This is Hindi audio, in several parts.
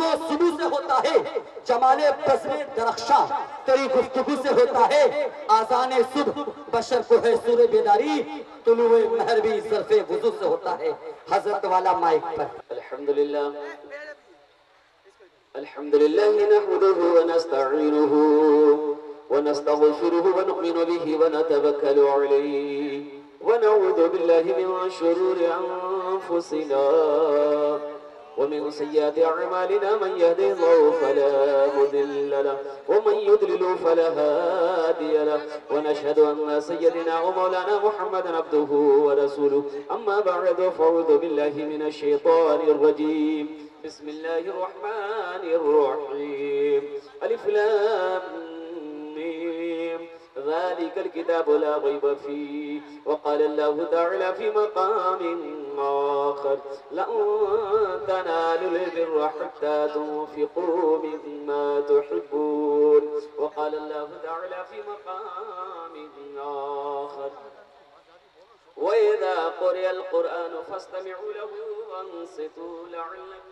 नमो सुबह से होता है, जमाले बज़्म दरख्शां तेरी गुफ्तगू से होता है, आज़ाने सुबह बशर को है सूरे बेदारी, तुलुए महर भी ज़र्फ़े वुज़ू से होता है। हजरत वाला माइक पर। अल्हम्दुलिल्लाह अल्हम्दुलिल्लाह नहमदुहु व नस्तईनुहु व नस्तगफिरुहु व नुमिनु बिही व नतवक्कलु अलैहि व नऊज़ु बिल्लाहि मिन शुरूरि अनफुसिना व मिन सय्यिआति अअमालिना मन यहदिहिल्लाहु फला मुदिल्ल लहु व मन युद्लिल फला हादिय लहु व नशहदु अन्न सय्यदना व मौलाना मुहम्मदन अब्दुहु व रसूलुहु अम्मा बअदु फअऊज़ु बिल्लाहि मिनश शैतानिर रजीम बिस्मिल्लाहिर रहमानिर रहीम अलिफ लाम मीम ज़ालिकल किताबु ला रैब फीहि व क़ाला अल्लाहु तआला फ़ी मक़ामिन आख़र लअन तनालुल बिर्रा हत्ता तुन्फ़िक़ू मिम्मा तुहिब्बून व क़ाला अल्लाहु तआला फ़ी मक़ामिन आख़र व इज़ा क़ुरिअल क़ुरआनु फ़स्तमि'ू लहू वअन्सितू लअल्लकुम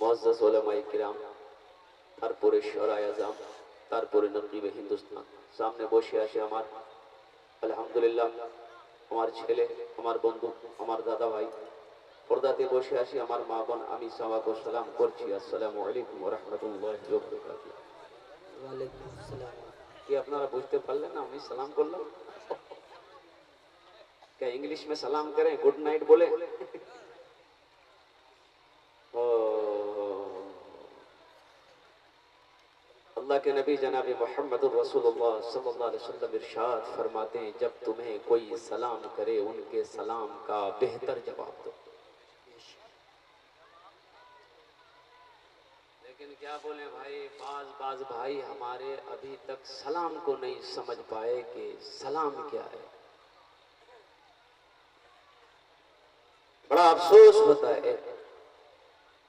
মুআজ্জাজ উলামায়ে কিরাম, তারপরে শরায়ে আযম, তারপরে নকিবে হিন্দুস্তান, সামনে বসে আছে আমার আলহামদুলিল্লাহ আমার ছেলে, আমার বন্ধু, আমার দাদা ভাই, পর্দাতে বসে আছি আমার মা বোন, আমি সবাইকে সালাম করছি। আসসালামু আলাইকুম ওয়া রাহমাতুল্লাহি ওয়া বারাকাতুহু। ওয়া আলাইকুম আসসালাম। কি আপনারা বুঝতে পারলেন না আমি সালাম করলাম? क्या इंग्लिश में सलाम करें, गुड नाइट बोले? अल्लाह के नबी जनाब मोहम्मद रसूलुल्लाह सल्लल्लाहु अलैहि वसल्लम इरशाद फरमाते हैं, जब तुम्हें कोई सलाम करे उनके सलाम का बेहतर जवाब दो। लेकिन क्या बोले भाई, बाज भाई हमारे अभी तक सलाम को नहीं समझ पाए कि सलाम क्या है। बड़ा अफसोस होता है।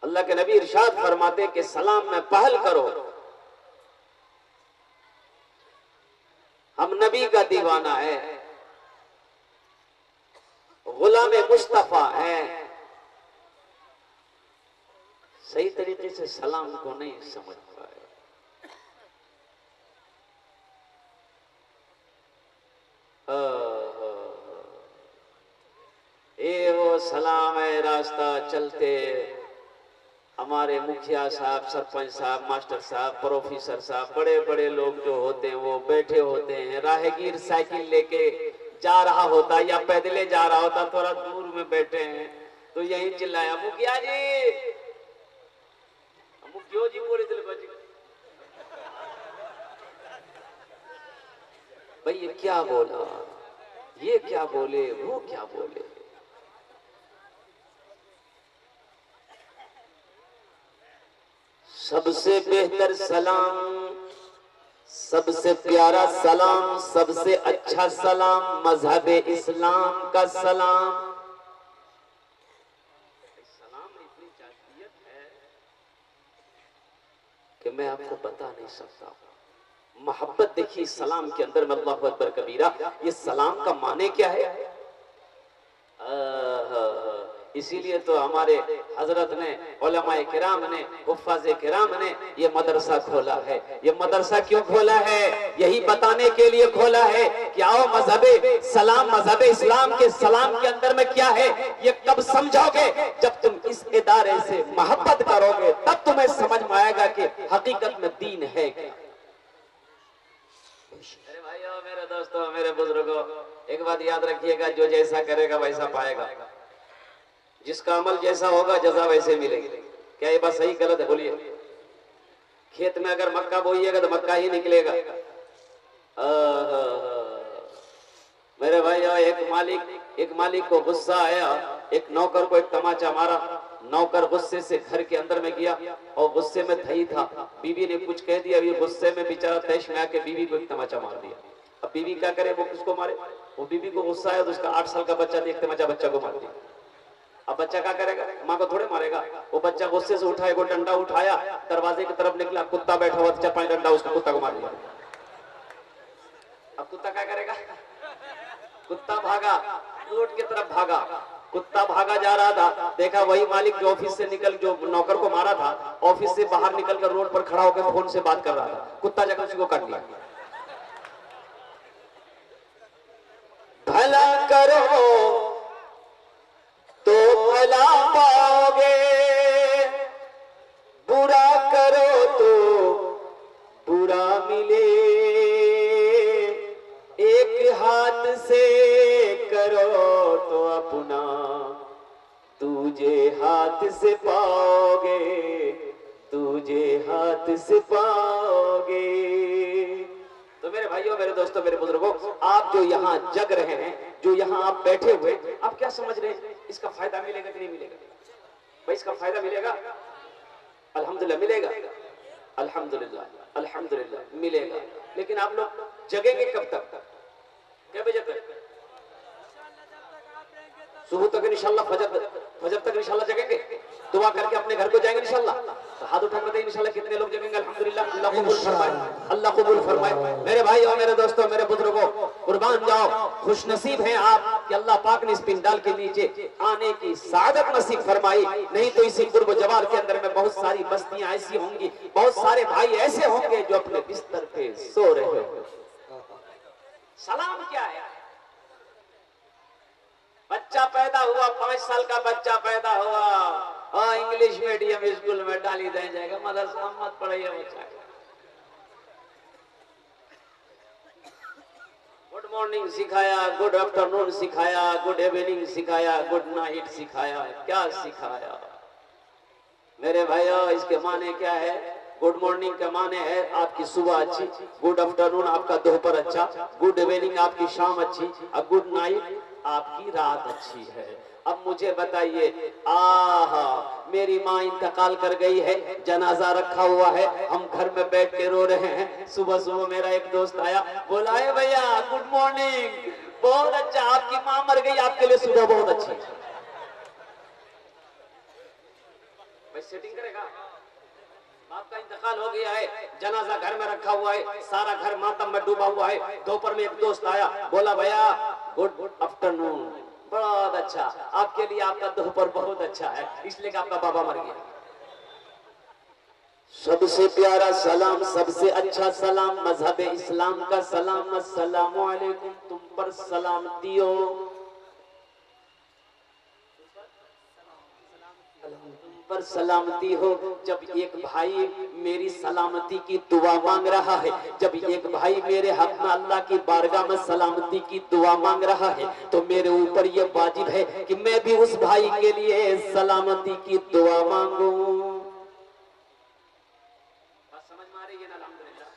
अल्लाह के नबी इरशाद फरमाते कि सलाम में पहल करो। हम नबी का दीवाना है, गुलाम मुस्तफा है, सही तरीके से सलाम को नहीं समझ पाए। ये वो सलाम है रास्ता चलते, हमारे मुखिया साहब, सरपंच साहब, मास्टर साहब, प्रोफेसर साहब, बड़े बड़े लोग जो होते हैं वो बैठे होते हैं। राहगीर साइकिल लेके जा रहा होता या पैदले जा रहा होता, थोड़ा दूर में बैठे हैं तो यही चिल्लाया, मुखिया जी, मुखियो जी बोले चले बजी भाई, ये क्या बोला, ये क्या बोले, वो क्या बोले। सबसे बेहतर सलाम, सबसे प्यारा सलाम, सबसे अच्छा सलाम मजहब इस्लाम का सलाम। सलाम में इतनी जातियत है कि मैं आपको बता नहीं सकता। मोहब्बत देखिए सलाम के अंदर में, अल्लाहु अकबर कबीरा। ये सलाम का माने क्या है? इसीलिए तो हमारे हजरत ने, उलमाए किराम ने, हुफ्फाज़े किराम ने ये मदरसा खोला है। ये मदरसा क्यों खोला है? यही बताने के लिए खोला है कि आओ मजहबे सलाम, मजहबे इस्लाम के सलाम के अंदर में क्या है ये कब समझोगे? जब तुम इस इदारे से मोहब्बत करोगे तब तुम्हें समझ में आएगा कि हकीकत में दीन है क्या। मेरे भाइयों, मेरे दोस्तों, मेरे बुजुर्गों, एक बात याद रखिएगा, जो जैसा करेगा वैसा पाएगा। जिसका अमल जैसा होगा जज़ा वैसे मिलेगी। क्या ये बात सही गलत है? बोलिए। खेत में अगर मक्का बोइएगा तो मक्का ही निकलेगा। मेरे भाई, एक मालिक को गुस्सा आया, एक नौकर को एक तमाचा मारा। नौकर गुस्से से घर के अंदर में गया और गुस्से में थई था, बीवी ने कुछ कह दिया, ये गुस्से में बेचारा तैश में आके बीवी को एक तमाचा मार दिया। अब बीवी क्या करे, वो किसको मारे? वो बीवी को गुस्सा आया तो उसका 8 साल का बच्चा एक तमाचा बच्चा को मार दिया। अब बच्चा क्या करेगा? माँ को थोड़े मारेगा। वो बच्चा गुस्से से उठाए, वो डंडा उठाया, दरवाजे की तरफ निकला, कुत्ता बैठा हुआ, 4-5 डंडा उसको कुत्ता को मार दिया। अब कुत्ता क्या करेगा? कुत्ता भागा, रोड की तरफ भागा। कुत्ता भागा जा रहा था, देखा वही मालिक जो ऑफिस से निकल, जो नौकर को मारा था, ऑफिस से बाहर निकलकर रोड पर खड़ा होकर फोन से बात कर रहा था। कुत्ता जाकर उसी को काट लिया। भला करो तो भला पाओगे, बुरा करो तो बुरा मिले। एक हाथ से करो तो अपना दूजे हाथ से पाओगे, दूजे हाथ से पाओगे। तो मेरे भाइयों, मेरे दोस्तों, मेरे बुजुर्गों, आप जो यहाँ जग रहे हैं, जो यहाँ आप बैठे हुए, आप क्या समझ रहे हैं? इसका फायदा मिलेगा कि नहीं मिलेगा? भाई इसका फायदा मिलेगा? अल्हम्दुलिल्लाह मिलेगा, अल्हम्दुलिल्लाह, अल्हम्दुलिल्लाह मिलेगा। लेकिन आप लोग जगेंगे कब तक? क्या बजे तक? सुबह तक इंशाल्लाह, फजर तक इंशाल्लाह जगेंगे। दुआ करके अपने घर को जाएंगे इंशाल्लाह। तो हाथ उठा बताइए इंशाल्लाह कितने लोग जगेंगे? अल्हम्दुलिल्लाह, अल्लाह कबूल फरमाए, अल्लाह कबूल फरमाए। मेरे भाई और मेरे दोस्तों, मेरे बुजुर्गों, कुर्बान जाओ, खुशनसीब हैं आप कि अल्लाह पाक ने इस पिंडाल के नीचे आने की सादत नसीब फरमाई। नहीं तो इसी कुर्ब जवार के अंदर में बहुत सारी बस्तियां ऐसी होंगी, बहुत सारे भाई ऐसे होंगे जो अपने बिस्तर पे सो रहे हो। सलाम क्या है? बच्चा पैदा हुआ, 5 साल का बच्चा पैदा हुआ, हाँ इंग्लिश मीडियम स्कूल में डाली दे जाएगा, मदरसा मत पढ़ाइए बच्चा। गुड मॉर्निंग सिखाया, गुड आफ्टरनून सिखाया, गुड इवनिंग सिखाया, गुड नाइट सिखाया, क्या सिखाया? मेरे भाइयों, इसके माने क्या है? गुड मॉर्निंग का माने है आपकी सुबह अच्छी, गुड आफ्टरनून आपका दोपहर अच्छा, गुड इवनिंग आपकी शाम अच्छी, और गुड नाइट आपकी रात अच्छी है। अब मुझे बताइए, आहा मेरी माँ इंतकाल कर गई है, जनाजा रखा हुआ है, हम घर में बैठ के रो रहे हैं। सुबह सुबह मेरा एक दोस्त आया, बोला है भैया गुड मॉर्निंग, बहुत अच्छा, आपकी माँ मर गई, आपके लिए सुबह बहुत अच्छी। भाई सेटिंग करेगा? बाप का इंतकाल हो गया है, जनाजा घर में रखा हुआ है, सारा घर मातम में डूबा हुआ है। दोपहर में एक दोस्त आया, बोला भैया गुड आफ्टरनून, बहुत अच्छा, आपके लिए आपका दोपहर बहुत अच्छा है, इसलिए कि आपका बाबा मर गया। सबसे प्यारा सलाम, सबसे अच्छा सलाम मजहब इस्लाम का सलाम, अस्सलामु अलैकुम, तुम पर सलामती हो, पर सलामती हो। जब एक भाई मेरी सलामती की दुआ मांग रहा है, जब एक भाई मेरे हक में अल्लाह की बारगाह में सलामती की दुआ मांग रहा है, तो मेरे ऊपर ये वाजिब है कि मैं भी उस भाई के लिए सलामती की दुआ मांगू। समझ में आ रही है ना? अल्हम्दुलिल्लाह,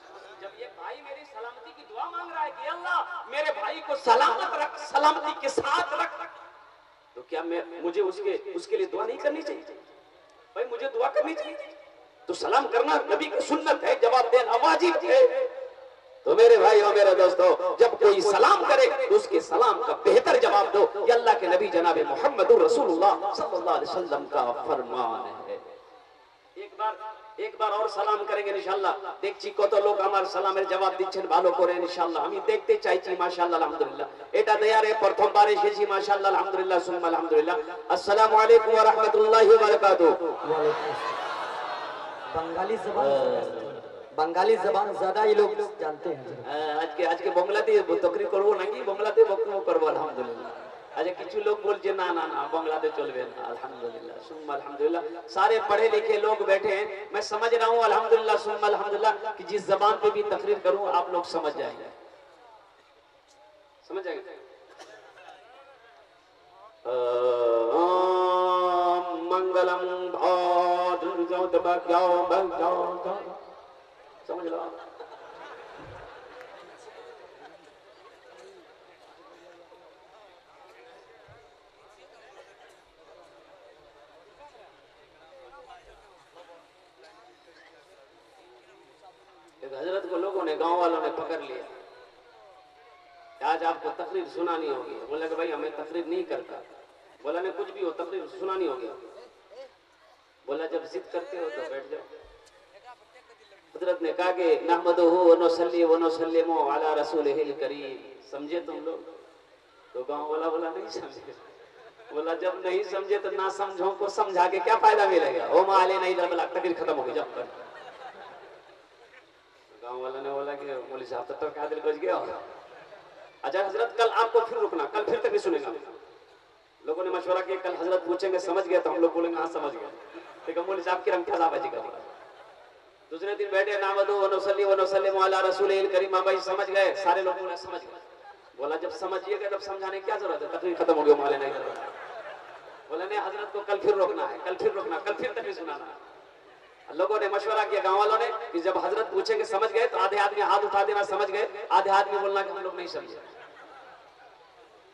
जब एक भाई मेरी सलामती की दुआ मांग रहा है कि अल्लाह मेरे भाई को सलामत रख, सलामती के साथ रख, तो क्या मुझे उसके लिए दुआ नहीं करनी चाहिए? भाई मुझे दुआ करनी चाहिए। तो सलाम करना नबी की सुन्नत है, जवाब देना वाजिब है। तो मेरे भाई और मेरे दोस्तों, जब कोई सलाम करे तो उसके सलाम का बेहतर जवाब दो। ये अल्लाह के नबी जनाब मुहम्मदुर रसूलुल्लाह सल्लल्लाहु अलैहि वसल्लम का फरमान है। एक बार और সালাম করেন ইনশাআল্লাহ। দেখছি কত লোক আমার সালামের জবাব দিচ্ছেন, ভালো করে ইনশাআল্লাহ। আমি দেখতে চাইছি মাশাআল্লাহ, আলহামদুলিল্লাহ। এটা দেয়ারে প্রথমবার এসেছি মাশাআল্লাহ, আলহামদুলিল্লাহ সুম্মা আলহামদুলিল্লাহ। আসসালামু আলাইকুম ওয়া রাহমাতুল্লাহি ওয়া বারাকাতুহু। बंगाली जबान ज्यादा ही लोग जानते हैं। आज के বাংলাতে তকরির করব নাকি বাংলাতে বক্তব্য করব? আলহামদুলিল্লাহ। अच्छा কিছু लोग बोलते ना ना ना बांग्लादेश चलबे ना। अल्हम्दुलिल्लाह सुम्मा अल्हम्दुलिल्लाह, सारे पढ़े लिखे लोग बैठे हैं, मैं समझ रहा हूँ अल्हम्दुलिल्लाह सुम्मा अल्हम्दुलिल्लाह कि जिस जबान पे भी तकरीर करूँ आप लोग समझ जाएंगे, समझ जाएंगे। मंगलम समझ लो आप। हजरत को लोगों ने, गांव वालों ने पकड़ लिया, आज आपको तकरीर सुनानी होगी। बोला कि भाई हमें तकरीर नहीं करता। बोला नहीं कुछ भी हो, तकरीर सुनानी होगी। बोला जब जिद करते हो तो बैठ जाओ। हजरत ने कहा कि नहमदुहु व नुसल्ली व नुसल्लिमु अला रसूलिहिल करीम। समझे तुम लोग? तो गांव वाला बोला नहीं समझे। बोला जब नहीं समझे तो ना समझो को समझा के क्या फायदा मिलेगा? ओ माले नहीं बोला तकरीर खत्म हो गई जब तक। गांव वाला ने बोला कि मौलवी साहब तो क्या दिल बच गया। अच्छा हजरत कल आपको फिर रुकना, कल फिर तक नहीं सुनेगा। लोगों ने मशवरा किया कल हजरत पूछेंगे समझ गए तो हम लोग बोलेंगे हाँ समझ गए। ठीक है मौलवी साहब की रंग क्या बाजी करेगा। दूसरे दिन बैठे नामदु व नुसल्ली व नुसल्लिमु अला रसूलिल करीम। भाई समझ गए? सारे लोग बोले समझ गए। बोला जब समझिएगा तब समझाने की क्या जरूरत है? तकरीर खत्म हो गई माले नहीं। बोला नहीं हजरत को कल फिर रोकना है, कल फिर रोकना, कल फिर तकरीर सुनाना है। लोगों ने मशवरा किया गांव वालों ने कि जब हजरत पूछेंगे समझ गए तो आधे आदमी हाथ उठा देना समझ गए, आधे आदमी बोलना कि हम लोग नहीं समझे।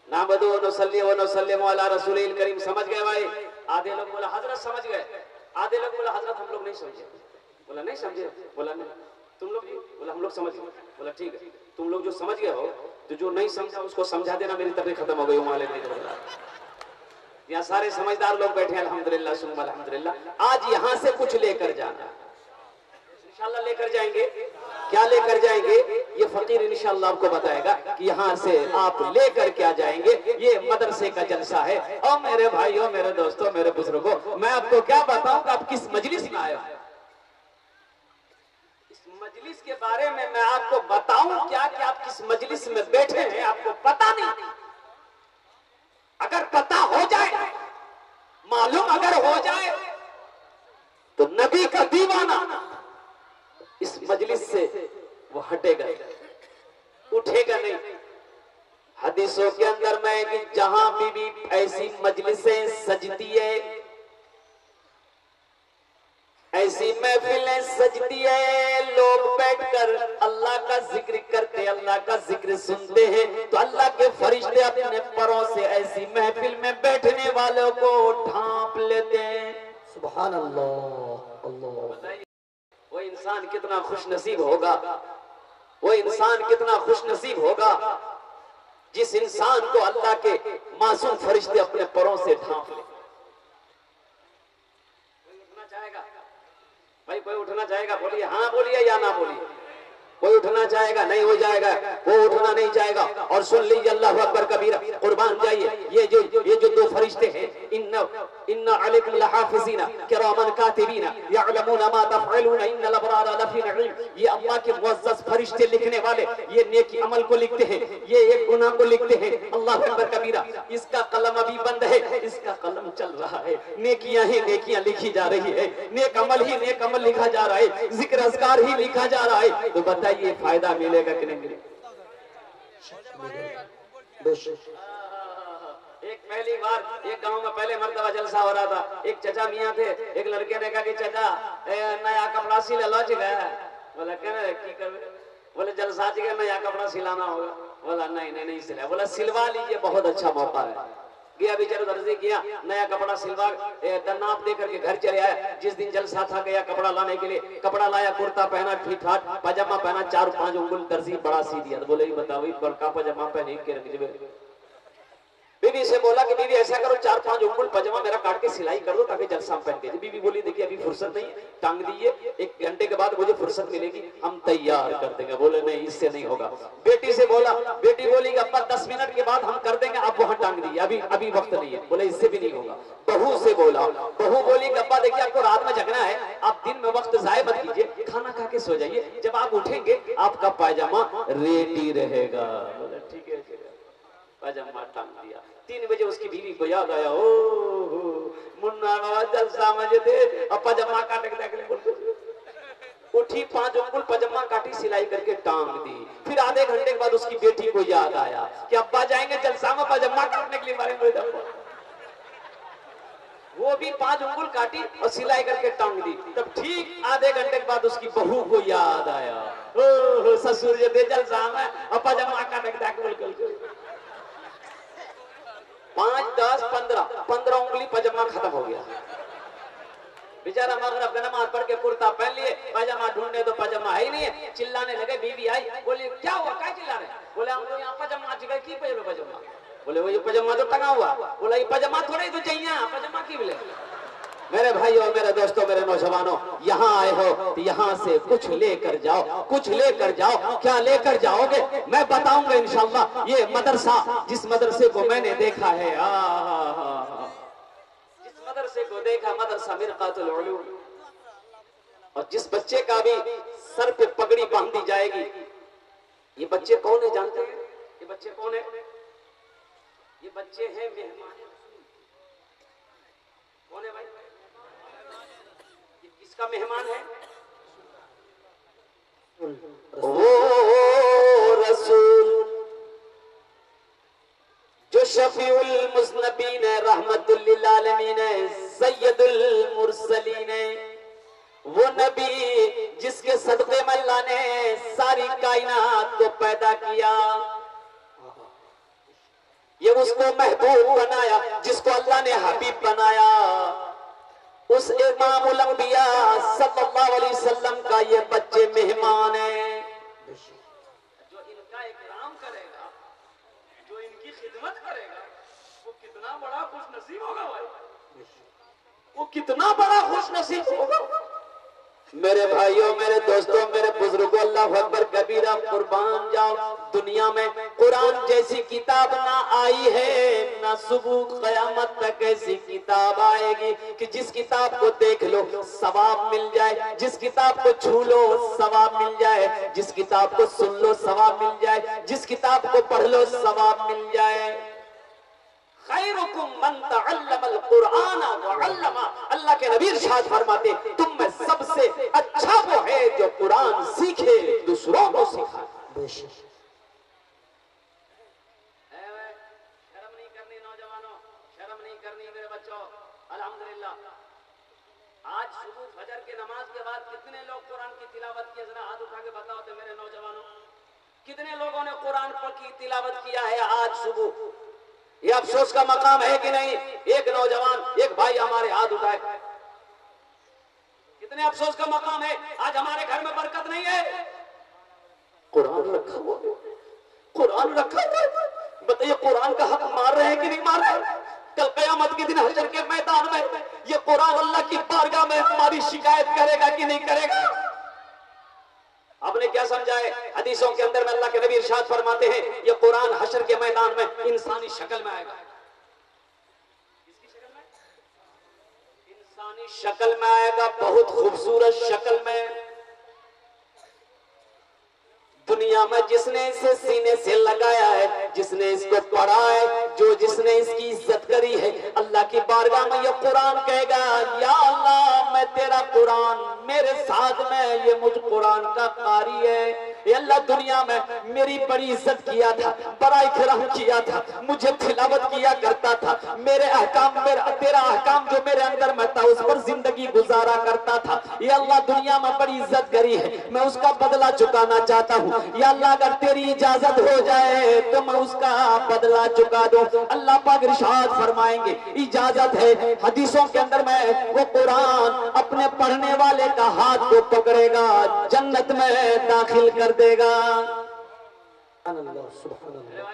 नामदु व नुसल्ली व नुसल्लिमु अला रसूलिल करीम। समझ गए भाई? आधे लोग बोला हजरत समझ गए, आधे लोग बोला हजरत हम लोग नहीं समझे। बोला नहीं समझे? बोला नहीं। तुम लोग भी? बोला हम लोग समझ गए। बोला ठीक है तुम लोग जो समझ गए हो तो जो नहीं समझा उसको समझा देना, मेरी तकरीर खत्म हो गई। माले नहीं बोला। यहाँ सारे समझदार लोग बैठे हैं अल्हम्दुलिल्लाह सुम्मा अल्हम्दुलिल्लाह। आज यहाँ से कुछ लेकर जाना इंशाल्लाह लेकर जाएंगे। क्या लेकर जाएंगे ये फकीर इंशाल्लाह आपको बताएगा कि यहाँ से आप लेकर क्या जाएंगे। ये मदरसे का जलसा है। और मेरे भाइयों, मेरे दोस्तों, मेरे बुजुर्गों, मैं आपको क्या बताऊं कि आप किस मजलिस में आए हो। इस मजलिस के बारे में मैं आपको बताऊं क्या कि आप किस मजलिस में बैठे हैं आपको पता नहीं। अगर पता हो जाए, मालूम अगर हो जाए तो नबी का दीवाना इस मजलिस से वो हटेगा, उठेगा नहीं। हदीसों के अंदर में कि जहां भी ऐसी मजलिसें सजती है, ऐसी महफिलें सजती है, लोग बैठकर अल्लाह का जिक्र करते, अल्लाह का जिक्र सुनते हैं, तो अल्लाह के फरिश्ते अपने परों से ऐसी महफिल में बैठने वालों को ढांप लेते हैं। सुभान अल्लाह। अल्लाह। वो इंसान कितना खुश नसीब होगा, वो इंसान कितना खुश नसीब होगा जिस इंसान को अल्लाह के मासूम फरिश्ते अपने परों से ढांप ले। भाई कोई उठना चाहेगा? बोलिए हाँ बोलिए या ना बोलिए। कोई उठना चाहेगा? नहीं हो जाएगा, वो उठना नहीं चाहेगा। और सुन लीजिए अल्लाहु अकबर कबीरा, कुर्बान जाइए। ये जो दो फरिश्ते हैं, इन्ना अलैकुम लहाफिज़ीना किरामन कातिबीना यअलमूना मा तफ़अलूना इन्नल अबरारा लफ़ी नईम। ये अल्लाह के मुअज़्ज़ज़ फरिश्ते लिखने वाले, ये नेकी अमल को लिखते हैं, ये एक गुनाह को लिखते हैं। अल्लाहु अकबर कबीरा। इसका कलम अभी बंद है, इसका कलम चल रहा है। नेकियां ही नेकियां लिखी जा रही है, नेक अमल ही नेक अमल लिखा जा रहा है, जिक्र अज़कार ही लिखा जा रहा है। तो बताइए फायदा मिलेगा कि नहीं मिलेगा? एक पहली बार एक गांव में पहले मर्तबा जलसा हो रहा था। एक चचा मियाँ थे, एक लड़के ने कहा कि चचा नया कपड़ा सिले लो गया। बोला क्या की कर? बोले जलसा जी नया कपड़ा सिलाना होगा। बोला नहीं सिला। बोला सिलवा लीजिए, बहुत अच्छा मौका है। गया बेचारा दर्जी किया, नया कपड़ा सिलवा नाप दे करके घर चले आया। जिस दिन जलसा था गया कपड़ा लाने के लिए, कपड़ा लाया, कुर्ता पहना, ठीक ठाक पजामा पहना, 4-5 उंगल दर्जी बड़ा सी दिया। बोले बताओ बड़का पजामा पहने के रख दे। बीवी से बोला कि बीवी ऐसा करो 4-5 उंगल पजामा मेरा काट के सिलाई कर दो ताकि जलसा पहन के। बीवी बोली देखिए अभी फुर्सत नहीं, टांग दीजिए, 1 घंटे के बाद मुझे फुर्सत मिलेगी, हम तैयार कर देंगे। बोले नहीं इससे नहीं होगा। बेटी से बोला, बेटी बोली कि अब्बा 10 मिनट के बाद हम कर देंगे, आप वहां टांग दीजिए, अभी वक्त नहीं है। बोले इससे भी नहीं होगा। बहू से बोला, बहू बोली कि अब्बा देखिए आपको रात में जगना है, आप दिन में वक्त जाया मत कीजिए, खाना खा के सो जाइए, जब आप उठेंगे आपका पायजामा रेडी रहेगा। बोले ठीक है, पायजामा टांग दिया। 3 बजे उसकी बीवी को याद आया, ओ मुन्ना बाबा जलसा मजे थे, अब पजामा काट के देख ले। उठी, 5 उंगल पजामा काटी, सिलाई करके टांग दी। फिर आधे घंटे के बाद उसकी बेटी को याद आया कि अब्बा जाएंगे जलसा में पजामा काटने के लिए। वो भी 5 उंगल काटी और सिलाई करके टांग दी। तब ठीक आधे घंटे के बाद उसकी बहू को याद आया, ओह ससुर जी दे जल शाम है और पजामा का टक बोल कर 5 10 15 उंगली पजामा खत्म हो गया। बेचारा मगरब का नमाज पढ़ के कुर्ता पहन लिए, पजामा ढूंढे तो पजामा है ही नहीं है। चिल्लाने लगे, बीवी आई, बोली क्या हुआ, क्या चिल्ला रहे? बोले हम लोग यहाँ पजामा जगह की पजामा। बोले वो ये पजामा तो टंगा हुआ। बोला ये पजामा थोड़े तो चाहिए, पजामा की बोले। मेरे भाइयों, मेरे दोस्तों, मेरे नौजवानों, यहाँ आए हो तो यहाँ से कुछ लेकर जाओ, कुछ लेकर जाओ। क्या लेकर जाओगे मैं बताऊंगा इंशाअल्लाह। ये मदरसा, जिस मदरसे को मैंने देखा है, जिस मदरसे को देखा, मदरसा मिरकातुल उलूम, और जिस बच्चे का भी सर पे पगड़ी बांधी जाएगी, ये बच्चे कौन है जानते हैं? ये बच्चे कौन है? ये बच्चे हैं मेहमान। कौन है भाई? ये किसका मेहमान है? वो रसूल जो शफीउल मुज़नबीन है, रहमतुल लिल आलमीन है, सय्यदुल मुरसलीन है, वो नबी जिसके सदक़े में अल्लाह ने सारी कायनात को पैदा किया। ये उसको महबूब बनाया, जिसको अल्लाह ने हबीब बनाया। उस इमामुल अंबिया सल्लल्लाहु अलैहि वसल्लम का ये बच्चे मेहमान है। जो इनका इकराम करेगा, जो इनकी खिदमत करेगा, वो कितना बड़ा खुश नसीब होगा भाई, वो कितना बड़ा खुश नसीब होगा। मेरे भाइयों, मेरे दोस्तों, मेरे बुजुर्गों, अल्लाह अकबर कबीरा, कुर्बान जाओ। दुनिया में कुरान जैसी किताब ना आई है, ना सुबह क़यामत तक ऐसी किताब आएगी कि जिस किताब को देख लो सवाब मिल जाए, जिस किताब को छू लो सवाब मिल जाए, जिस किताब को सुन लो सवाब मिल जाए, जिस किताब को पढ़ लो सवाब मिल जाए। खैरुकुम मन तअल्लमल कुरान व अल्लमा, अल्लाह के नबी इरशाद फरमाते, तुम में सबसे अच्छा वो है जो कुरान सीखे, दूसरों को सिखाए। शर्म नहीं करनी नौजवानों, शर्म नहीं करनी मेरे बच्चों। अल्हम्दुलिल्लाह आज सुबह फजर की नमाज के बाद कितने लोग कुरान की तिलावत किए, जरा हाथ उठा के बताओ तो मेरे नौजवानों, कितने लोगों ने कुरान की तिलावत किया है आज सुबह? ये अफसोस का मकाम है कि नहीं? एक नौजवान, एक भाई हमारे हाथ उठाए। कितने अफसोस का मकाम है, आज हमारे घर में बरकत नहीं है। कुरान रखा हुआ, कुरान रखा हुआ, बताइए कुरान का हक मार रहे हैं कि नहीं मार रहे? कल क़यामत के दिन हशर के मैदान में ये कुरान अल्लाह की बारगाह में हमारी शिकायत करेगा कि नहीं करेगा? आपने क्या समझा है? हदीसों के अंदर में अल्लाह के नबी इरशाद फरमाते हैं, ये कुरान हशर के मैदान में इंसानी शक्ल में आएगा। किसकी शक्ल में? इंसानी शक्ल में आएगा, बहुत खूबसूरत शक्ल में। दुनिया में जिसने इसे सीने से लगाया है, जिसने इसको पढ़ा है, जो जिसने इसकी इज्जत करी है, अल्लाह की बारगाह में ये कुरान कहेगा, या अल्लाह मैं तेरा कुरान, मेरे साथ में ये मुझ कुरान का कारी है। ये अल्लाह दुनिया में मेरी बड़ी इज्जत किया था, बड़ा इकराम किया था, मुझे तिलावत किया करता था, मेरे अहकाम, तेरा अहकाम जो मेरे अंदर में था उस पर जिंदगी गुजारा करता था। ये अल्लाह दुनिया में बड़ी इज्जत करी है, मैं उसका बदला चुकाना चाहता हूँ। या अल्लाह अगर तेरी इजाजत हो जाए तो मैं उसका बदला चुका दूं। अल्लाह पाक इरशाद फरमाएंगे, इजाजत है। हदीसों के अंदर में वो कुरान अपने पढ़ने वाले का हाथ को पकड़ेगा, जन्नत में दाखिल कर देगा। अल्लाह सुभान अल्लाह।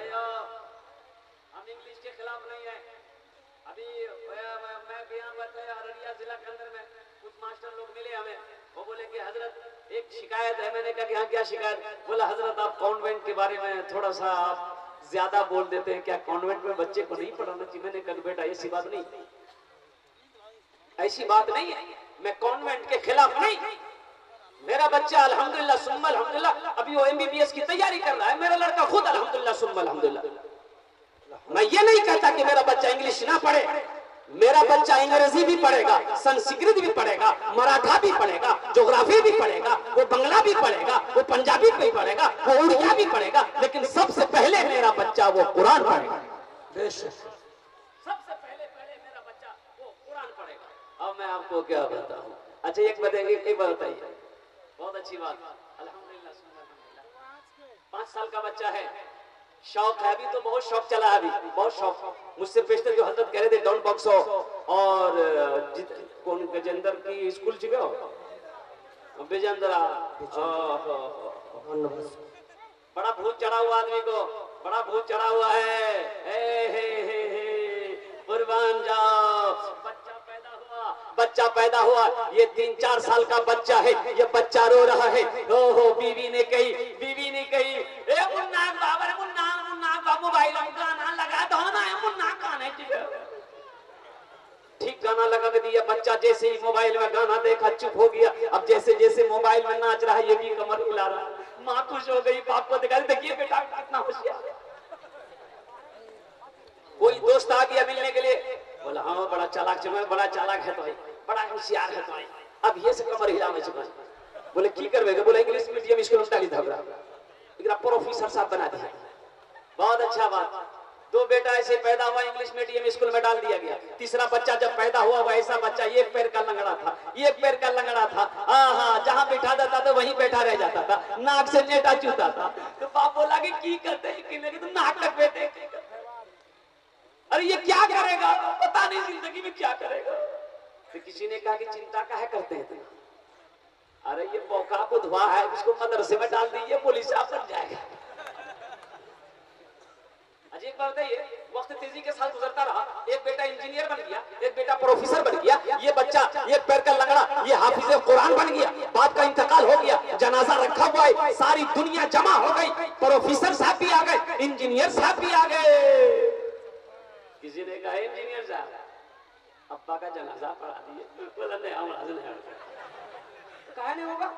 हम इंग्लिश के खिलाफ नहीं है। अभी मैं बयान बताया, अररिया जिला के अंदर में कुछ मास्टर लोग मिले हमें, वो बोले कि हजरत एक शिकायत है। मैंने कहा कि हाँ क्या शिकायत? बोला हजरत आप कॉन्वेंट के बारे में थोड़ा सा आप ज्यादा बोल देते हैं, क्या कॉन्वेंट में बच्चे को नहीं पढ़ाना चाहिए? मैंने कहा बेटा ऐसी बात नहीं, ऐसी बात नहीं है, मैं कॉन्वेंट के खिलाफ नहीं। मेरा बच्चा अल्हम्दुलिल्लाह सुम्मा अल्हम्दुलिल्लाह अभी वो MBBS की तैयारी कर रहा है, मेरा लड़का खुद अल्हम्दुलिल्लाह सुम्मा अल्हम्दुलिल्लाह। मैं ये नहीं कहता कि मेरा बच्चा इंग्लिश ना पढ़े, मेरा बच्चा अंग्रेजी भी पढ़ेगा, संस्कृत भी पढ़ेगा, मराठा भी पढ़ेगा, ज्योग्राफी भी पढ़ेगा, वो बंगला भी पढ़ेगा, वो पंजाबी भी पढ़ेगा, वो उड़िया भी पढ़ेगा, लेकिन सबसे पहले मेरा बच्चा वो कुरान पढ़ेगा। सबसे पहले मेरा बच्चा वो कुरान पढ़ेगा। क्या बताऊं। अच्छा एक बात बताइए, बहुत अच्छी बात, अल्हम्दुलिल्लाह 5 साल का बच्चा है, शौक है अभी तो, बहुत शौक चला है अभी, बहुत शौक। मुझसे पेशतर जो हजरत कह रहे थे डॉन बॉक्स और कौन गजेंद्र की स्कूल जी गयो बेजेंद्रा, बड़ा भूत चढ़ा हुआ आदमी को, बड़ा भूत चढ़ा हुआ है। कुर्बान जाओ, बच्चा पैदा हुआ, ये 3-4 साल का बच्चा है, ये बच्चा रो रहा है। ओहो बीवी ने कही, ए मुन्ना बाबा, मुन्ना बाबू भाई गाना लगा दो ना, मुन्ना गाने ठीक गाना लगा के दिया। बच्चा जैसे ही मोबाइल में गाना देखा चुप हो गया। अब जैसे जैसे मोबाइल में नाच रहा है, ये भी कमर हिला रहा है। माँ खुश हो गई, बाप को दिखा, देखिए बेटा कितना होशियार। कोई दोस्त आ गया मिलने के लिए, बोला हाँ बड़ा चालाक है, बड़ा चालाक है तो भाई, बड़ा होशियार है तो भाई। अब ये से कमर हिला में चुका। बोले की करवेगा, बोला इंग्लिश मीडियम स्कूल में डाली था, प्रोफेसर साहब बना दिया। बहुत अच्छा बात। 2 बेटा ऐसे पैदा हुआ, इंग्लिश मीडियम स्कूल में डाल दिया गया। तीसरा बच्चा जब पैदा हुआ, वैसा बच्चा एक पैर का लंगड़ा था, हाँ जहाँ बैठा देता था वहीं बैठा रह जाता था, नाक से नेटा चूता था। तो बाप बोला कि की करते हैं, तो नाक तक बैठे। अरे ये क्या करेगा, पता नहीं जिंदगी में क्या करेगा। तो किसी ने कहा कि चिंता काहे करते हैं, अरे ये मौका बुधवा है, इसको मदरसे में डाल दीजिए, पुलिस आप बन जाएगा। अजीब बात बताइए, वक्त तेजी के साथ गुजरता रहा, एक बेटा इंजीनियर बन गया, एक बेटा प्रोफेसर बन गया, ये बच्चा एक पैर का लंगड़ा, ये हाफिज कुरान बन गया। बाप का इंतकाल हो गया, जनाजा रखा हुआ है, सारी दुनिया जमा हो गई, प्रोफेसर साहब भी आ गए, इंजीनियर साहब भी आ गए। किसी ने कहा इंजीनियर साहब अब्बा का जनाजा पढ़ा दिए, बोला नहीं हम हाजिर नहीं, कहा नहीं होगा।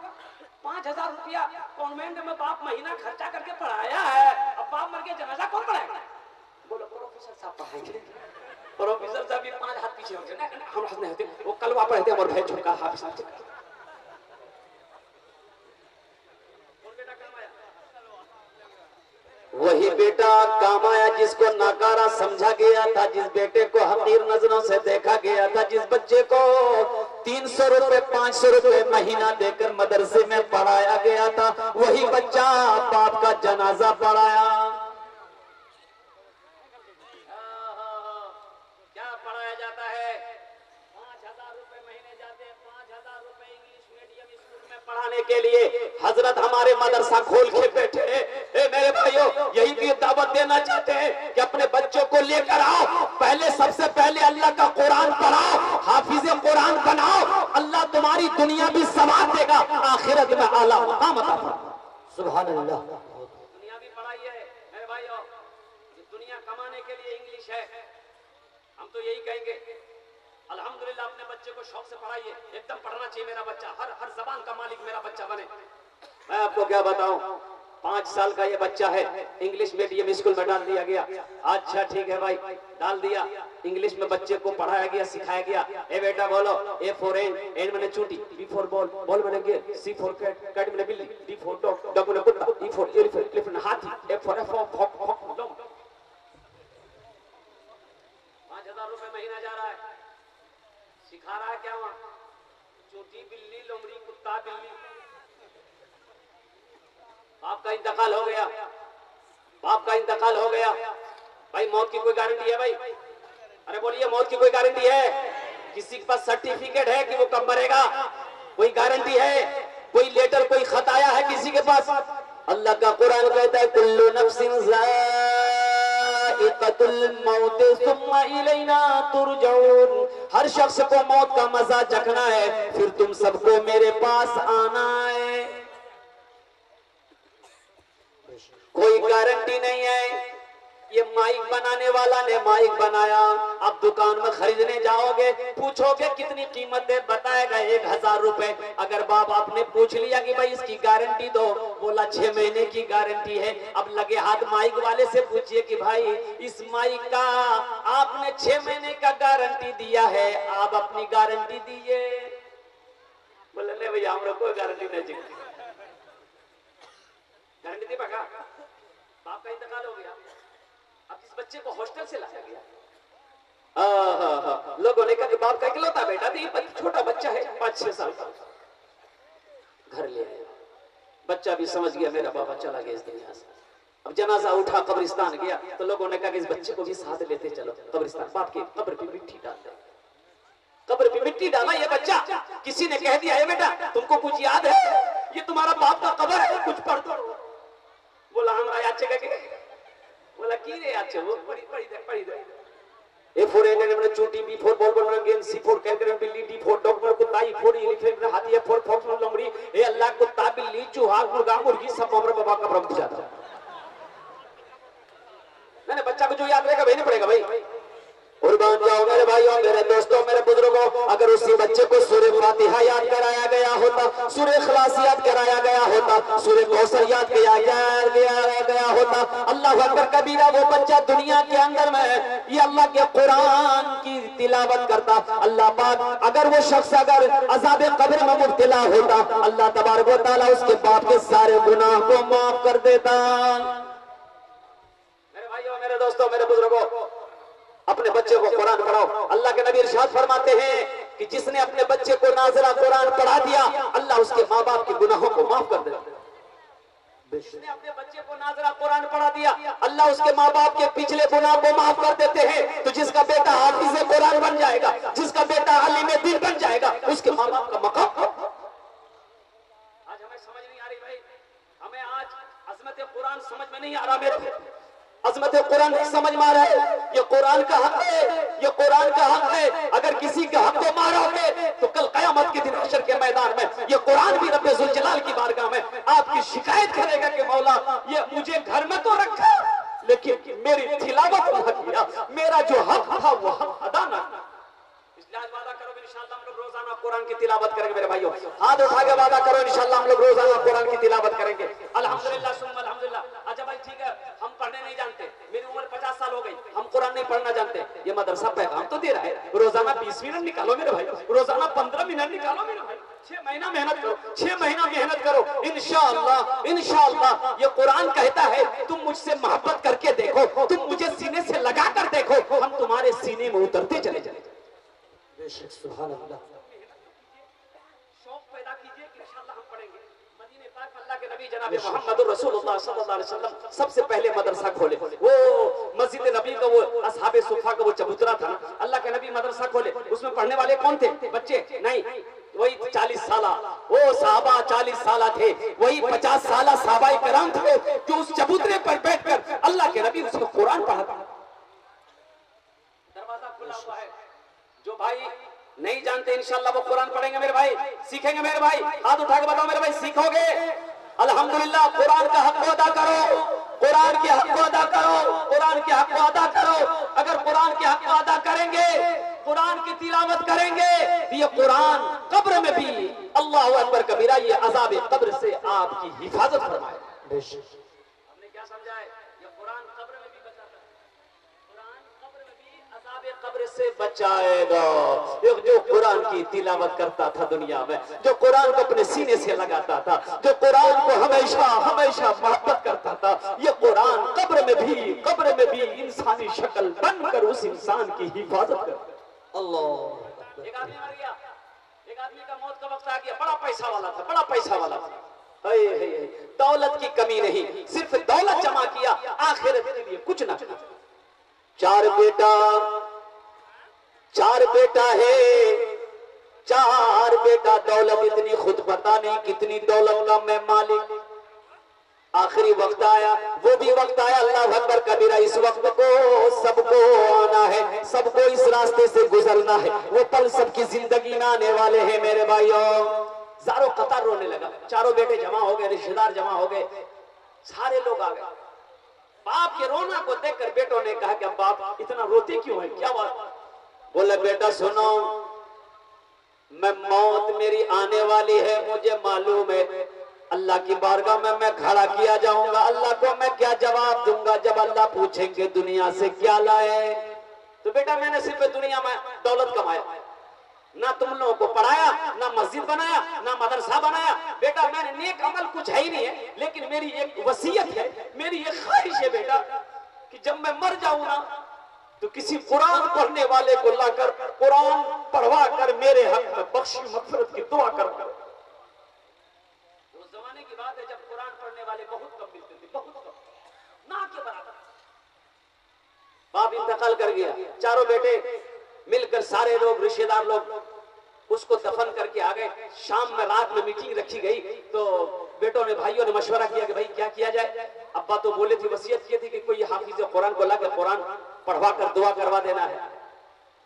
5000 रुपया कॉन्वेंट में बाप महीना खर्चा करके पढ़ाया है, अब बाप मर गया, जनाजा कौन पढ़ाएगा। बोलो प्रोफेसर साहब पढ़ाएंगे। प्रोफेसर साहब भी 5 हाथ पीछे होते, हम हाथ नहीं होते, वो कलवा पढ़ते और भाई छोटा हाफिज साहब। वही बेटा काम आया जिसको नकारा समझा गया था, जिस बेटे को हकीर नजरों से देखा गया था, जिस बच्चे को 300 रुपए 500 रुपए महीना देकर मदरसे में पढ़ाया गया था, वही बच्चा बाप का जनाजा पढ़ाया। क्या पढ़ाया जाता है, 5000 रुपए महीने जाते हैं, 5000 रुपए इंग्लिश मीडियम स्कूल में पढ़ाने के लिए हजरत हमारे मदरसा खोल के बैठे। मेरे भाइयों यही की दावत देना चाहते हैं कि अपने बच्चों को लेकर आओ, पहले सबसे पहले अल्लाह का कुरान पढ़ाओ, हाफिज कुरान बनाओ, अल्लाह तुम्हारी दुनिया भी संवार देगा, आखिरत में आला मकाम अता फरमाएगा। सुभान अल्लाह। दुनिया भी पढ़ाई है मेरे भाइयों, दुनिया कमाने के लिए इंग्लिश है। हम तो यही कहेंगे अल्हम्दुलिल्लाह अपने बच्चे को शौक से पढ़ाइए, एकदम पढ़ना चाहिए मेरा बच्चा, हर जबान का मालिक मेरा बच्चा बने। मैं आपको क्या बताऊं, 5 साल का ये बच्चा है, इंग्लिश मीडियम स्कूल में डाल दिया गया। अच्छा ठीक है भाई, डाल दिया, इंग्लिश में बच्चे को पढ़ाया गया, सिखाया गया। ए बेटा बोलो, ए फॉर एन मैंने चूंटी, बी फॉर बॉल, बॉल मैंने गेंद, सी फॉर कैट, कैट मैंने बिल्ली, डी फॉर डॉग, डॉग मैंने कुत्ता, ई फॉर एलिफेंट हाथी, एफ फॉर हॉक 5000 रुपए महीना जा रहा है, सिखा रहा है क्या वहां, चूंटी बिल्ली लोमड़ी कुत्ता बिल्ली। बाप का इंतकाल हो गया, बाप का इंतकाल हो गया। भाई मौत की कोई गारंटी है भाई, अरे बोलिए मौत की कोई गारंटी है, किसी के पास सर्टिफिकेट है कि वो कब मरेगा, कोई गारंटी है, कोई लेटर कोई खत आया है किसी के पास। अल्लाह का कुरान कहता है कुल्लु नफ्सिन ज़ाइक़तुल मौत सुम्मा इलैना तुरजऊन, हर शख्स को मौत का मजा चखना है, फिर तुम सबको मेरे पास आना है। कोई गारंटी नहीं है। ये माइक बनाने वाला ने माइक बनाया, अब दुकान में खरीदने जाओगे, पूछोगे कितनी कीमत है, बताएगा 1000 रुपए। अगर बाप आपने पूछ लिया कि भाई इसकी गारंटी दो, बोला 6 महीने की गारंटी है। अब लगे हाथ माइक वाले से पूछिए कि भाई इस माइक का आपने 6 महीने का गारंटी दिया है, आप अपनी गारंटी दीजिए। बोले नहीं भैया हम लोग कोई गारंटी नहीं चाहिए। गारंटी दे पाएगा, बाप का इंतकाल हो गया, अब इस बच्चे को हॉस्टल से लाया गया। लोगों ने कहा बाप का इकलौता बेटा था, छोटा बच्चा है 5-6 साल का, घर ले आया। बच्चा भी समझ गया मेरा बाबा चला गया इस दुनिया से। अब जनाजा उठा, कब्रिस्तान गया, तो लोगों ने कहा कि इस बच्चे को भी साथ लेते चलो कब्रिस्तान। बाप की कब्र पे मिट्टी डाल दे, कब्र पे मिट्टी डाला। ये बच्चा किसी ने कह दिया है बेटा तुमको कुछ याद है, ये तुम्हारा बाप का कब्र है, कुछ पढ़ दो। बोला हम आया अच्छे के, बोला की रे अच्छे वो पढ़ी दे। ए फोर ए ने चूटी B for ball ball game C for calculator बिल्ली डी फोर डॉक्टर कुत्ता ई फोर एलिफेंट हाथी ए फोर फॉक्स लंगड़ी ए अल्लाह कुत्ता बिल्ली चूहा मुर्गा मुर्गी सब हमारे बाबा का ब्रह्म जाता। मैंने बच्चा को जो याद रहेगा वही नहीं पड़ेगा भाई। कुर्बान जाओ मेरे भाइयों, मेरे दोस्तों, मेरे बुजुर्गों, अगर उसी बच्चे को सूरह फातिहा याद कराया गया होता, सूरह इखलास याद कराया गया होता, सूरह कौसर याद किया गया होता, अल्लाह अकबर कबीरा, वो बच्चा दुनिया के अंदर में ये अल्लाह के कुरान की तिलावत करता। अल्लाह पाक अगर वो शख्स अगर अज़ाब कब्र में मुब्तला होता, अल्लाह तबारक व तआला उसके बाप के सारे गुनाह को माफ कर देता। मेरे भाइयों, मेरे दोस्तों, मेरे बुजुर्गों, अपने बच्चे को कुरान पढ़ाओ। अल्लाह के नबी इरशाद फरमाते हैं कि जिसने अपने बच्चे को नाज़िला कुरान पढ़ा दिया, अल्लाह उसके माँ बाप के गुनाहों को माफ कर देता है। जिसने अपने बच्चे को नाज़िला कुरान पढ़ा दिया, अल्लाह उसके माँ बाप के पिछले गुनाह को माफ कर देते हैं। तो जिसका बेटा हाफिज़े कुरान बन जाएगा, जिसका बेटा आलिम दीन बन जाएगा, उसके माँ बाप का मकाम। आज हमें समझ नहीं आ रही भाई, हमें आज अज़मत कुरान समझ में नहीं आ रहा। मेरे अज़मत कुरान नहीं समझ में आ रहा है। ये कुरान का हक है, ये कुरान का हक है। अगर किसी का हक को मारोगे तो कल क़यामत के दिन हशर के मैदान में ये कुरान भी रब्बे ज़ुल जलाल की बारगाह में आपकी शिकायत करेगा कि मौला ये मुझे घर में तो रखा लेकिन मेरी तिलावत ना किया, मेरा जो हक था वो हक अदा ना किया। इसलिए आज वादा करो इंशाअल्लाह हम लोग रोजाना कुरान की तिलावत करेंगे। मेरे भाइयों, हाथ उठा के वादा करो इंशाअल्लाह हम लोग रोजाना कुरान की तिलावत करेंगे। अल्हम्दुलिल्लाह सुम्मा अल्हम्दुलिल्लाह। अच्छा भाई ठीक है, हम पढ़ने नहीं जानते, मेरी उम्र 50 साल हो गई, हम कुरान नहीं पढ़ना जानते। ये मदरसा पैगाम तो दे रहा है, रोजाना 20 मिनट निकालो मेरे भाई, रोजाना 15 मिनट निकालो मेरे भाई, 6 महीना मेहनत करो, 6 महीना मेहनत करो। इंशाअल्लाह इंशाअल्लाह ये कुरान कहता है तुम मुझसे मोहब्बत करके देखो, तुम मुझे सीने से लगा कर देखो, हम तुम्हारे सीने में उतरते चले जाएंगे। सुभान अल्लाह। शौक पैदा कीजिए कि इंशाअल्लाह हम पढ़ेंगे। मदीने पाक अल्लाह के नबी जनाब मोहम्मद रसूलुल्लाह सल्लल्लाहु अलैहि वसल्लम सबसे पहले मदरसा खोले। वो मस्जिद नबी का वो असहाबे सुफ़ा का वो चबूतरा था ना, अल्लाह के नबी मदरसा खोले। उसमें पढ़ने वाले कौन थे? बच्चे नहीं, वही 40 साला वो साहबा 40 साला थे, वही 50 साला साहबाए किराम थे जो उस चबूतरे पर बैठकर अल्लाह के नबी उसको कुरान पढ़ाता। दरवाजा खुला हुआ है, जो भाई नहीं जानते इंशाअल्लाह वो कुरान पढ़ेंगे मेरे भाई, सीखेंगे मेरे भाई। हाथ उठा के बताओ मेरे भाई, सीखोगे? अल्हम्दुलिल्लाह। कुरान का हक को अदा करो, कुरान के हक को अदा करो, कुरान के हक को अदा करो। अगर कुरान के हक को अदा करेंगे, कुरान की तिलावत करेंगे, तो ये कुरान कब्र में भी अल्लाहु अकबर कबीरा, ये अज़ाब कब्र से आपकी हिफाजत फरमाए। हमने क्या समझा है? ये कुरान कब्र में भी बचाता है, कुरान कब्र में भी अज़ाब कब्र से बचाएगा। जो कुरान की तिलावत करता था दुनिया में, जो कुरान को अपने सीने से लगाता था, जो कुरान को हमेशा हमेशा मोहब्बत करता था, ये कुरान कब्र में भी इंसानी शक्ल बनकर उस इंसान की हिफाजत करता। अल्लाह। एक आदमी मर गया, एक आदमी का मौत का वक्त आ गया, बड़ा पैसा वाला था, बड़ा पैसा वाला था। दौलत की कमी नहीं, सिर्फ दौलत जमा किया, आखिरत के लिए कुछ ना किया। 4 बेटा है, 4 बेटा, दौलत इतनी खुद पता नहीं कितनी दौलत का मैं मालिक। आखिरी वक्त आया, वो भी वक्त आया अल्लाह अकबर कबीरा, इस वक्त को सबको आना है, सबको इस रास्ते से गुजरना है। वो पल सबकी जिंदगी में आने वाले हैं मेरे भाइयों। ज़ारो कतार रोने लगा, चारों बेटे जमा हो गए, रिश्तेदार जमा हो गए, सारे लोग आ गए। बाप के रोना को देखकर बेटों ने कहा कि अब बाप इतना रोते क्यों है, क्या बात? बोले बेटा सुनो, मैं मौत मेरी आने वाली है, मुझे मालूम है। अल्लाह की बारगाह में मैं खड़ा किया जाऊंगा, अल्लाह को मैं क्या जवाब दूंगा जब अल्लाह पूछेंगे दुनिया से क्या लाए? तो बेटा मैंने सिर्फ दुनिया में दौलत कमाया, ना तुम लोगों को पढ़ाया, ना मस्जिद बनाया, ना मदरसा बनाया। बेटा मैंने नेक अमल कुछ है ही नहीं है, लेकिन मेरी एक वसीयत है, मेरी एक ख्वाहिश है बेटा कि जब मैं मर जाऊं ना, तो किसी कुरान पढ़ने वाले को लाकर कुरान पढ़वा कर मेरे हक में बख्शी मगफिरत की दुआ करवा। उस जमाने की बात है जब कुरान पढ़ने वाले बहुत कम मिलते थे, बहुत कम, ना के बराबर। बाप इंतकाल कर गया, चारों बेटे मिलकर सारे लोग रिश्तेदार लोग उसको दफन करके आ गए। शाम में रात में मीटिंग रखी गई तो बेटों ने भाइयों ने मशवरा किया कि भाई क्या किया जाए। अब्बा तो बोले थे, वसीयत की थी कि कोई हाफिज कुरान को लाकर कुरान पढ़वा कर दुआ करवा देना है।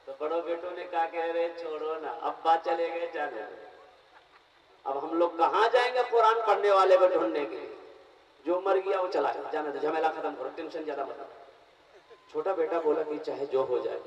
तो बड़ों बेटों ने कहा कि अरे छोड़ो ना, अब्बा चले गए जाने, अब हम लोग कहाँ जाएंगे कुरान पढ़ने वाले को ढूंढने के लिए, जो मर गया वो चला गया, जाने दो, झमेला खत्म करो, टेंशन ज्यादा मत। छोटा बेटा बोला कि चाहे जो हो जाए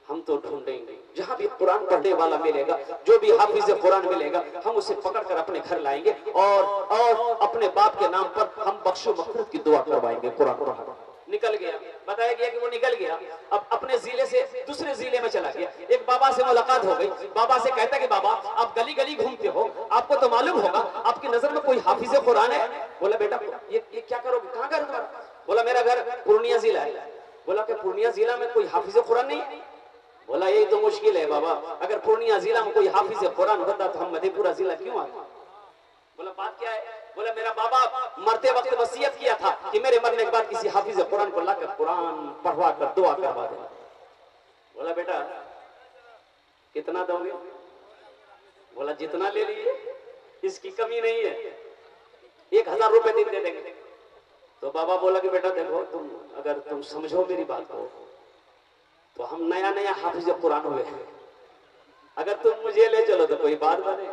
हम तो ढूंढेंगे, जहां भी कुरान पढ़ने वाला मिलेगा, जो भी हाफिज कुरान मिलेगा, हम उसे पकड़कर अपने घर लाएंगे और अपने बाप के नाम पर हम बख्शो मगफिरत की दुआ करवाएंगे। कुरान पढ़ा निकल गया, बताया गया कि वो निकल गया। अब अपने जिले से दूसरे जिले में चला गया। एक बाबा से मुलाकात हो गई। बाबा से कहता कि बाबा आप गली गली घूमते हो, आपको तो मालूम होगा, आपकी नजर में कोई हाफिज कुरान है? बोला बेटा ये क्या करोगे, कहाँ घर तुम्हारा? बोला मेरा घर पूर्णिया जिला है। बोला कि पूर्णिया जिला में कोई हाफिज कुरान नहीं है? बोला यही तो मुश्किल है बाबा, अगर पूर्णिया जिला में कोई हाफिज कुरान होता तो हम मधेपुरा जिला क्यों आते? बोला बात क्या है? बोला मेरा बाबा मरते वक्त वसीयत किया था कि मेरे मरने के बाद किसी हाफिज कुरान को लाकर कुरान पढ़वा कर दुआ करवा देना। बोला बेटा कितना दोगे? बोला जितना ले लिए, इसकी कमी नहीं है, 1000 रुपए दिन दे देंगे। तो बाबा बोला कि बेटा देखो, अगर तुम समझो मेरी बात को, तो हम नया नया हाफिज कुरान हुए हैं, अगर तुम मुझे ले चलो तो कोई बात बने।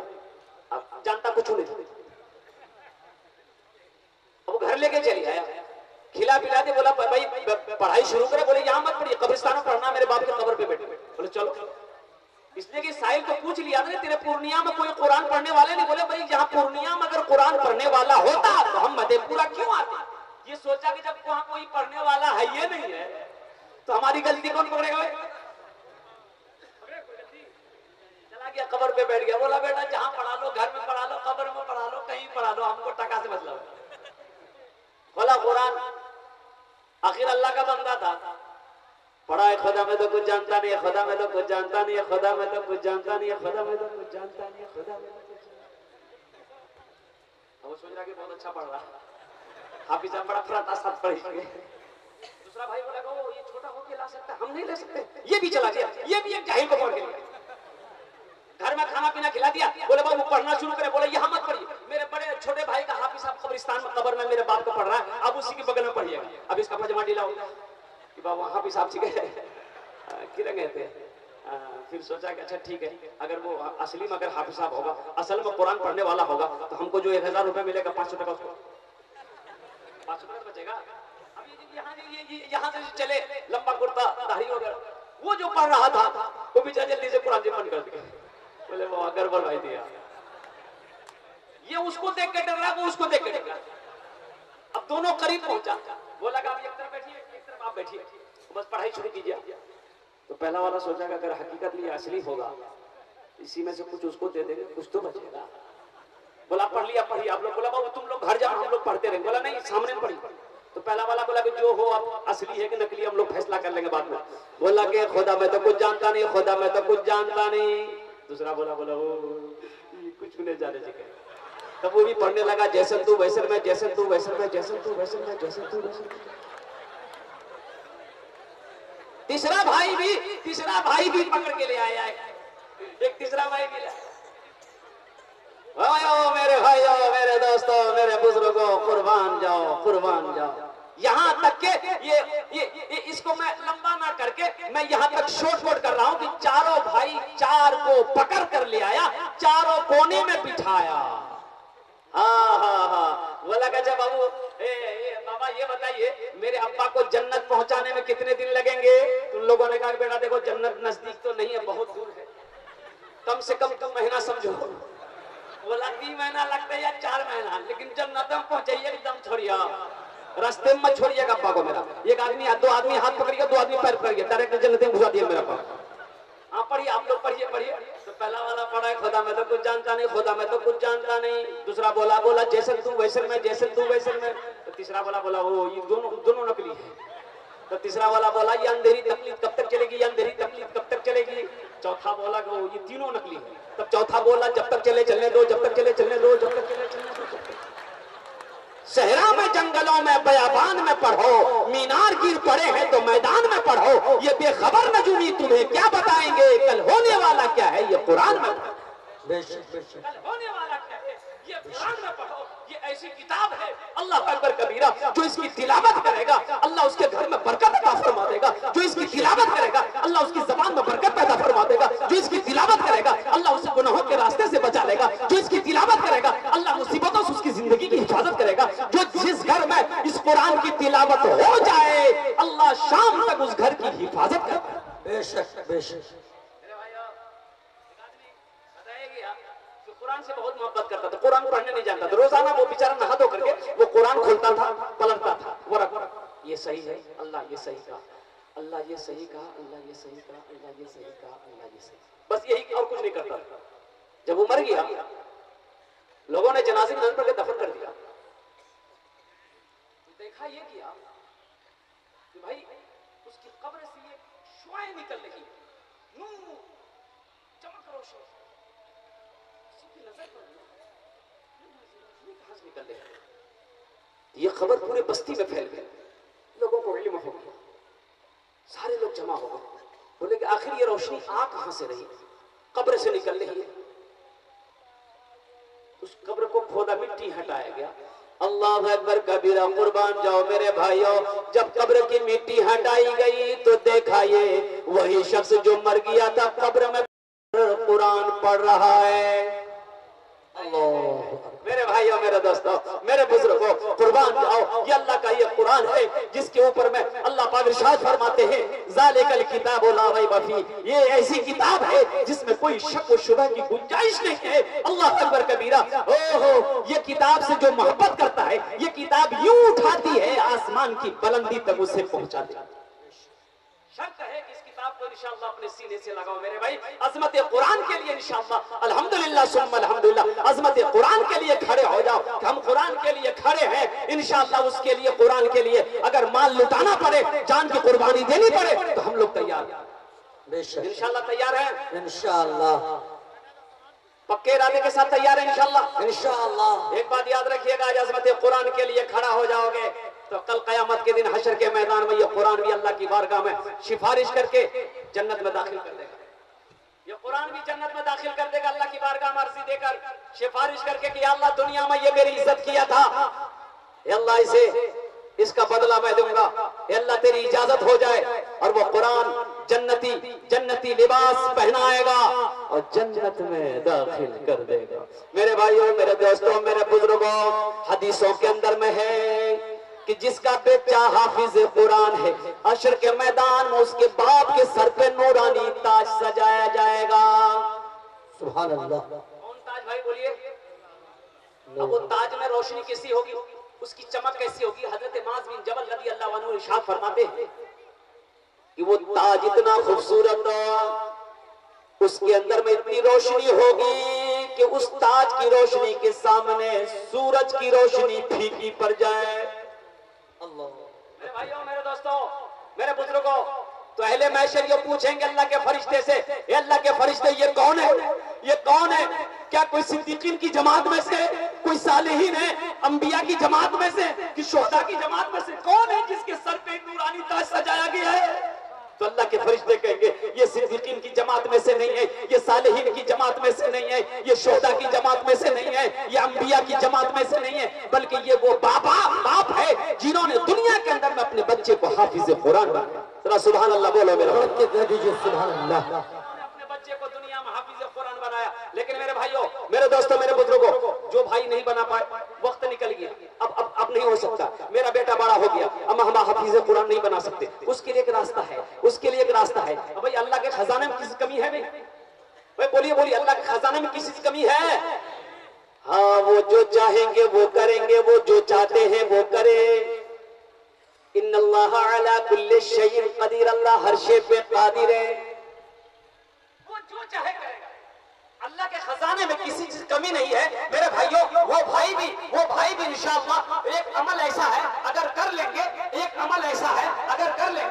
अब जानता कुछ नहीं, अब घर लेके चली आया, खिला पिला दे। बोला भाई पढ़ाई शुरू करे। बोले यहाँ मत पढ़िए, कब्रिस्तान में पढ़ना, मेरे बाप के कब्र पे बैठे। बोले चलो, इसलिए कि साहिल को पूछ लिया था तेरे पूर्णिया में कोई कुरान पढ़ने वाले नहीं? बोले भाई यहाँ पूर्णिया में अगर कुरान पढ़ने वाला होता तो हम मधेपुरा क्यों आते? ये सोचा कि जब वहां कोई पढ़ने वाला है ये नहीं है तो हमारी गलती कौन पकड़ेगा? चला गया, कब्र पे बैठ गया। बोला बेटा जहां पढ़ा लो, घर में पढ़ा लो, कब्र में पढ़ा लो, कहीं पढ़ा लो, हमको टका से मतलब। बोला कुरान, आखिर अल्लाह का बंदा था, पढ़ा है खुदा में तो कुछ जानता नहीं है, खुदा में तो कुछ जानता नहीं है, खुदा में तो कुछ जानता नहीं है, खुदा में तो कुछ जानता नहीं है, खुदा में तो कुछ। अब वो सोच रहा कि बहुत अच्छा पढ़ रहा है, हाफिज साहब बड़ा फराता साथ पढ़ेंगे। दूसरा भाई बोला वो ये छोटा होके ला सकता है, हम नहीं ले सकते। ये भी चला गया, ये भी एक जाहिल को पढ़ के लिया। घर में खाना पीना खिला दिया। बोले बाबू पढ़ना शुरू करे। बोले यहाँ मत पढ़िए, मेरे बड़े छोटे भाई का हाफिज साहब कब्रिस्तान में कब्र में मेरे बाप को पढ़ रहा है, अब उसी के बगल में पढ़िएगा। अब इसका पजामा ढीला हो गया कि बाबू हाफिज साहब सीखे किरण गए थे। फिर सोचा कि अच्छा ठीक है, अगर वो असली में अगर हाफिज साहब होगा, असल में कुरान पढ़ने वाला होगा, तो हमको जो 1000 रुपए मिलेगा 500 टका उसको 500 टका बचेगा। अब यहाँ से चले लंबा कुर्ता दाढ़ी वगैरह, वो जो पढ़ रहा था वो बेचारा जल्दी से कुरान बंद कर दिया। बोले वो गड़बड़ भाई दिया, ये उसको देख के डर रहा, वो उसको देख के डर रहा। अब दोनों करीब पहुंचा। बोला कि आप एक तरफ बैठिए, एक तरफ आप बैठिए, बस पढ़ाई शुरू कीजिए। तो पहला वाला सोचा कि अगर हकीकत में असली होगा, इसी में से कुछ उसको दे देंगे, कुछ तो बचेगा। बोला पढ़ लिया, पढ़िए आप लोग। बोला बाबू तुम लोग घर जाओ, हम लोग पढ़ते रहेंगे। बोला नहीं, सामने पढ़ी। तो पहला वाला बोला कि जो हो आप असली है कि नकली हम लोग फैसला कर लेंगे बाद में। बोला कि खुदा मैं तो कुछ जानता नहीं, खुदा मैं तो कुछ जानता नहीं। दूसरा बोला वो कुछ नहीं जाने चाहिए। तब वो भी पढ़ने लगा, जैसे तू वैसे मैं, जैसे तू वैसे मैं, जैसे तू वैसे मैं, जैसे तू वैसे। तीसरा भाई भी पकड़ के ले आया है। एक तीसरा भाई मिला। भाइयों, मेरे भाइयों, मेरे दोस्तों, मेरे बुजुर्गों, कुर्बान जाओ, कुर्बान जाओ। यहाँ तक के ये इसको मैं लंबा ना करके मैं यहाँ तक शॉर्ट कर रहा हूँ कि चारों भाई 4 को पकड़ कर ले आया, चारों कोने में बिठाया। हाँ, बोला अच्छा बाबू बाबा ये बताइए मेरे अब्बा को जन्नत पहुंचाने में कितने दिन लगेंगे? तुम लोगों ने कहा बेटा देखो जन्नत नजदीक तो नहीं है, बहुत दूर है, कम से कम 2 महीना समझो। बोला 3 महीना लगता है या 4 महीना, लेकिन जन्नत में पहुंचाइए, एकदम छोड़िए, रास्ते में छोड़िएगा अब्बा को मेरा। एक आदमी 2 आदमी हाथ पकड़िए, 2 आदमी पैर पकड़िए, डायरेक्ट जन्नत में घुसा दिया मेरा पास। हाँ पढ़िए आप लोग, पढ़िए। तो पहला वाला पढ़ा है खुदा मैं तो कुछ जानता नहीं, खुदा मैं तो कुछ जानता नहीं। दूसरा बोला जैसे तू वैसे मैं, जैसे तू वैसे मैं। तो तीसरा बोला वो ये दोनों नकली है। तो तीसरा वाला बोला ये अंधेरी तकलीफ कब तक चलेगी, ये अंधेरी तकलीफ कब तक चलेगी। चौथा बोला कि ये तीनों नकली है। तब चौथा बोला जब तक चले चलने दो, जब तक चले चलने दो, जब तक चले चलने दो। सहरा में, जंगलों में, बयाबान में पढ़ो, मीनार गिर पड़े हैं तो मैदान में पढ़ो। ये बेखबर नजूमी तुम्हें क्या बताएंगे, कल होने वाला क्या है ये कुरान में पढ़ो। कल होने वाला क्या है ये कुरान में पढ़ो। ये ऐसी किताब है अल्लाह अकबर कबीरा, जो इसकी तिलावत करेगा अल्लाह उसके घर में बरकत अता फरमा देगा। जो इसकी तिलावत करेगा अल्लाह उसकी जबान में बरकत पैदा फरमा देगा। जो इसकी तिलावत करेगा अल्लाह उसे गुनाहों के रास्ते से बचा लेगा। जो इसकी तिलावत करेगा अल्लाह मुसीबतों से उसकी जिंदगी की हिफाजत करेगा। जो जिस घर में इस कुरान की तिलावत हो जाए अल्लाह शाम तक उस घर की हिफाजत करेगा। बेशक बेशक। कुरान से बहुत मोहब्बत करता था, कुरान पढ़ने नहीं जानता था। रोजाना वो बेचारा नहा धो करके वो कुरान खोलता था, पलटता था, वो रखा ये सही है, अल्लाह ये सही कहा, अल्लाह ये सही कहा, अल्लाह ये सही कहा, अल्लाह ये सही कहा, अल्लाह ये सही, बस यही और कुछ नहीं करता था। जब वो मर गया लोगों ने जनाजे में नजर पर दफन कर दिया। देखा ये किया कि भाई उसकी कब्र से ये शुआएं निकल रही, नूर चमक रोशन निकल रहे। ये खबर पूरे बस्ती में फैल गई, लोगों को इल्म हो गया, सारे लोग जमा हो गए। बोले कि आखिर ये रोशनी आ कहां से रही, कब्र से निकल रही है। उस कब्र को खोदा, मिट्टी हटाया गया। अल्लाह अकबर कबीरा, कुर्बान जाओ मेरे भाइयों। जब कब्र की मिट्टी हटाई गई तो देखा ये वही शख्स जो मर गया था कब्र में कुरान पढ़ रहा है। मेरे भाइयों, मेरे दोस्तों, मेरे बुजुर्गों, कुर्बान जाओ, ये अल्लाह का ये कुरान है जिसके ऊपर में अल्लाह पाक इरशाद फरमाते हैं ज़ालिकल किताबु ला रैब फी। ये ऐसी किताब है जिसमें कोई शक व शुबह की गुंजाइश नहीं है। अल्लाह अकबर कबीरा। ओहो, ये किताब से जो मोहब्बत करता है ये किताब यूं उठाती है आसमान की बुलंदी तक उसे पहुंचा देती है। शर्त है कि इस किताब को इंशाअल्लाह अपने सीने से लगाओ मेरे भाई। अजमत कुरान के लिए इंशाअल्लाह अल्हम्दुलिल्लाह सुम्मा अल्हम्दुलिल्लाह अजमत कुरान के लिए खड़े हो जाओ। हम कुरान के लिए खड़े हैं इंशाअल्लाह। उसके लिए, कुरान के लिए अगर माल लुटाना पड़े, जान की कुर्बानी देनी पड़े तो हम लोग तैयार हैं इंशाअल्लाह। तैयार हैं इंशाअल्लाह, पक्के इरादे के साथ तैयार है इंशाअल्लाह। इंशाअल्लाह एक बात याद रखिएगा, आज अजमत कुरान के लिए खड़ा हो जाओगे तो कल कयामत के दिन हशर के मैदान में ये कुरान भी अल्लाह की बारगाह में सिफारिश करके जन्नत में दाखिल कर देगा। ये कुरान भी जन्नत में दाखिल कर देगा अल्लाह की बारगाह में अर्जी देकर, सिफारिश करके कि अल्लाह दुनिया में ये मेरी इज्जत किया था, अल्लाह इसे इसका बदला मैं दूंगा, अल्लाह तेरी इजाजत हो जाए। और वो कुरान जन्नती लिबास पहनाएगा और जन्नत में दाखिल कर देगा। मेरे भाइयों, मेरे दोस्तों, मेरे बुजुर्गों, हदीसों के अंदर में है कि जिसका बेटा हाफिज कुरान है हशर के मैदान में उसके बाप के सर पे नूरानी ताज सजाया जाएगा। सुभान अल्लाह। कौन ताज भाई बोलिए? अब वो ताज में रोशनी कैसी होगी, उसकी चमक कैसी होगी? हजरत माज बिन जबल रज़ी अल्लाह अन्हु इरशाद फरमाते हैं कि वो ताज इतना खूबसूरत, उसके अंदर में इतनी रोशनी होगी कि उस ताज की रोशनी के सामने सूरज की रोशनी फीकी पड़ जाए। अल्लाह। मेरे भाइयों, मेरे दोस्तों, मेरे बुजुर्गों, तो अहले महशर ये पूछेंगे अल्लाह के फरिश्ते से, अल्लाह के फरिश्ते ये कौन है, ये कौन है? क्या कोई सिद्दीकीन की जमात में से, कोई सालिहीन है, अंबिया की जमात में से, कि शोहदा की जमात में से कौन है जिसके सर पे नूरानी ताज सजाया गया है? तो अल्लाह के फरिश्ते कहेंगे ये सिद्दीकीन की जमात में से नहीं है, ये सालिहीन की जमात में से नहीं है, ये शोहदा की जमात में से नहीं है, ये अंबिया की जमात में से नहीं है, बल्कि ये वो बाप है जिन्होंने दुनिया के अंदर में अपने बच्चे को हाफिज कुरान बनाया। जरा सुभान अल्लाह बोलो मेरे सुभान अल्लाह। अपने बच्चे को दुनिया में हाफिज कुरान बनाया। लेकिन मेरे भाइयों, मेरे दोस्तों, मेरे बुजुर्गों, जो भाई नहीं बना पाए, वक्त निकल गया, अब नहीं हो सकता, मेरा बेटा बड़ा हो गया, अब हम हाफिज कुरान नहीं बना सकते, उसके लिए एक रास्ता है, उसके लिए एक रास्ता है। अब भाई अल्लाह के खजाने में किसी कमी है? भाई बोलिए बोलिए, अल्लाह के खजाने में किसी कमी है? हाँ, वो जो चाहेंगे वो करेंगे, वो जो चाहते हैं वो करे। इन्नल्लाह अला कुल्ली शैइन कदीर, अल्लाह हर शे पे कादिर है, वो जो चाहे करेगा। अल्लाह के खजाने में किसी चीज कमी नहीं है मेरे भाइयों। वो भाई भी इंशाअल्लाह एक अमल ऐसा है अगर कर लेंगे, एक अमल ऐसा है अगर कर लेंगे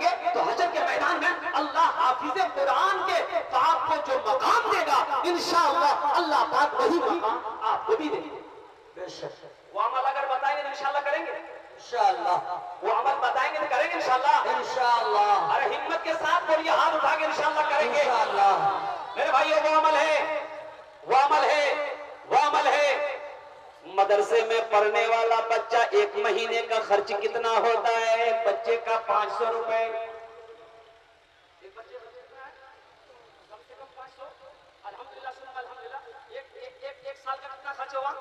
इंशाअल्लाह। वो अमल बताएंगे तो करेंगे इंशाअल्लाह। इंशाअल्लाह। अरे हिम्मत के साथ बोलिए, हाथ उठा के इंशाअल्लाह करेंगे। इंशाअल्लाह। मेरे भाइयों वो अमल है, वो अमल है, वो अमल है। मदरसे में पढ़ने वाला बच्चा 1 महीने का खर्च कितना होता है? एक बच्चे का 500 रुपए। एक बच्चे का कितना है? कम से कम 500। अल्हम्दुलिल्लाह सुन्ना अल्हम्दुलिल्लाह। एक साल का कितना खर्च हुआ?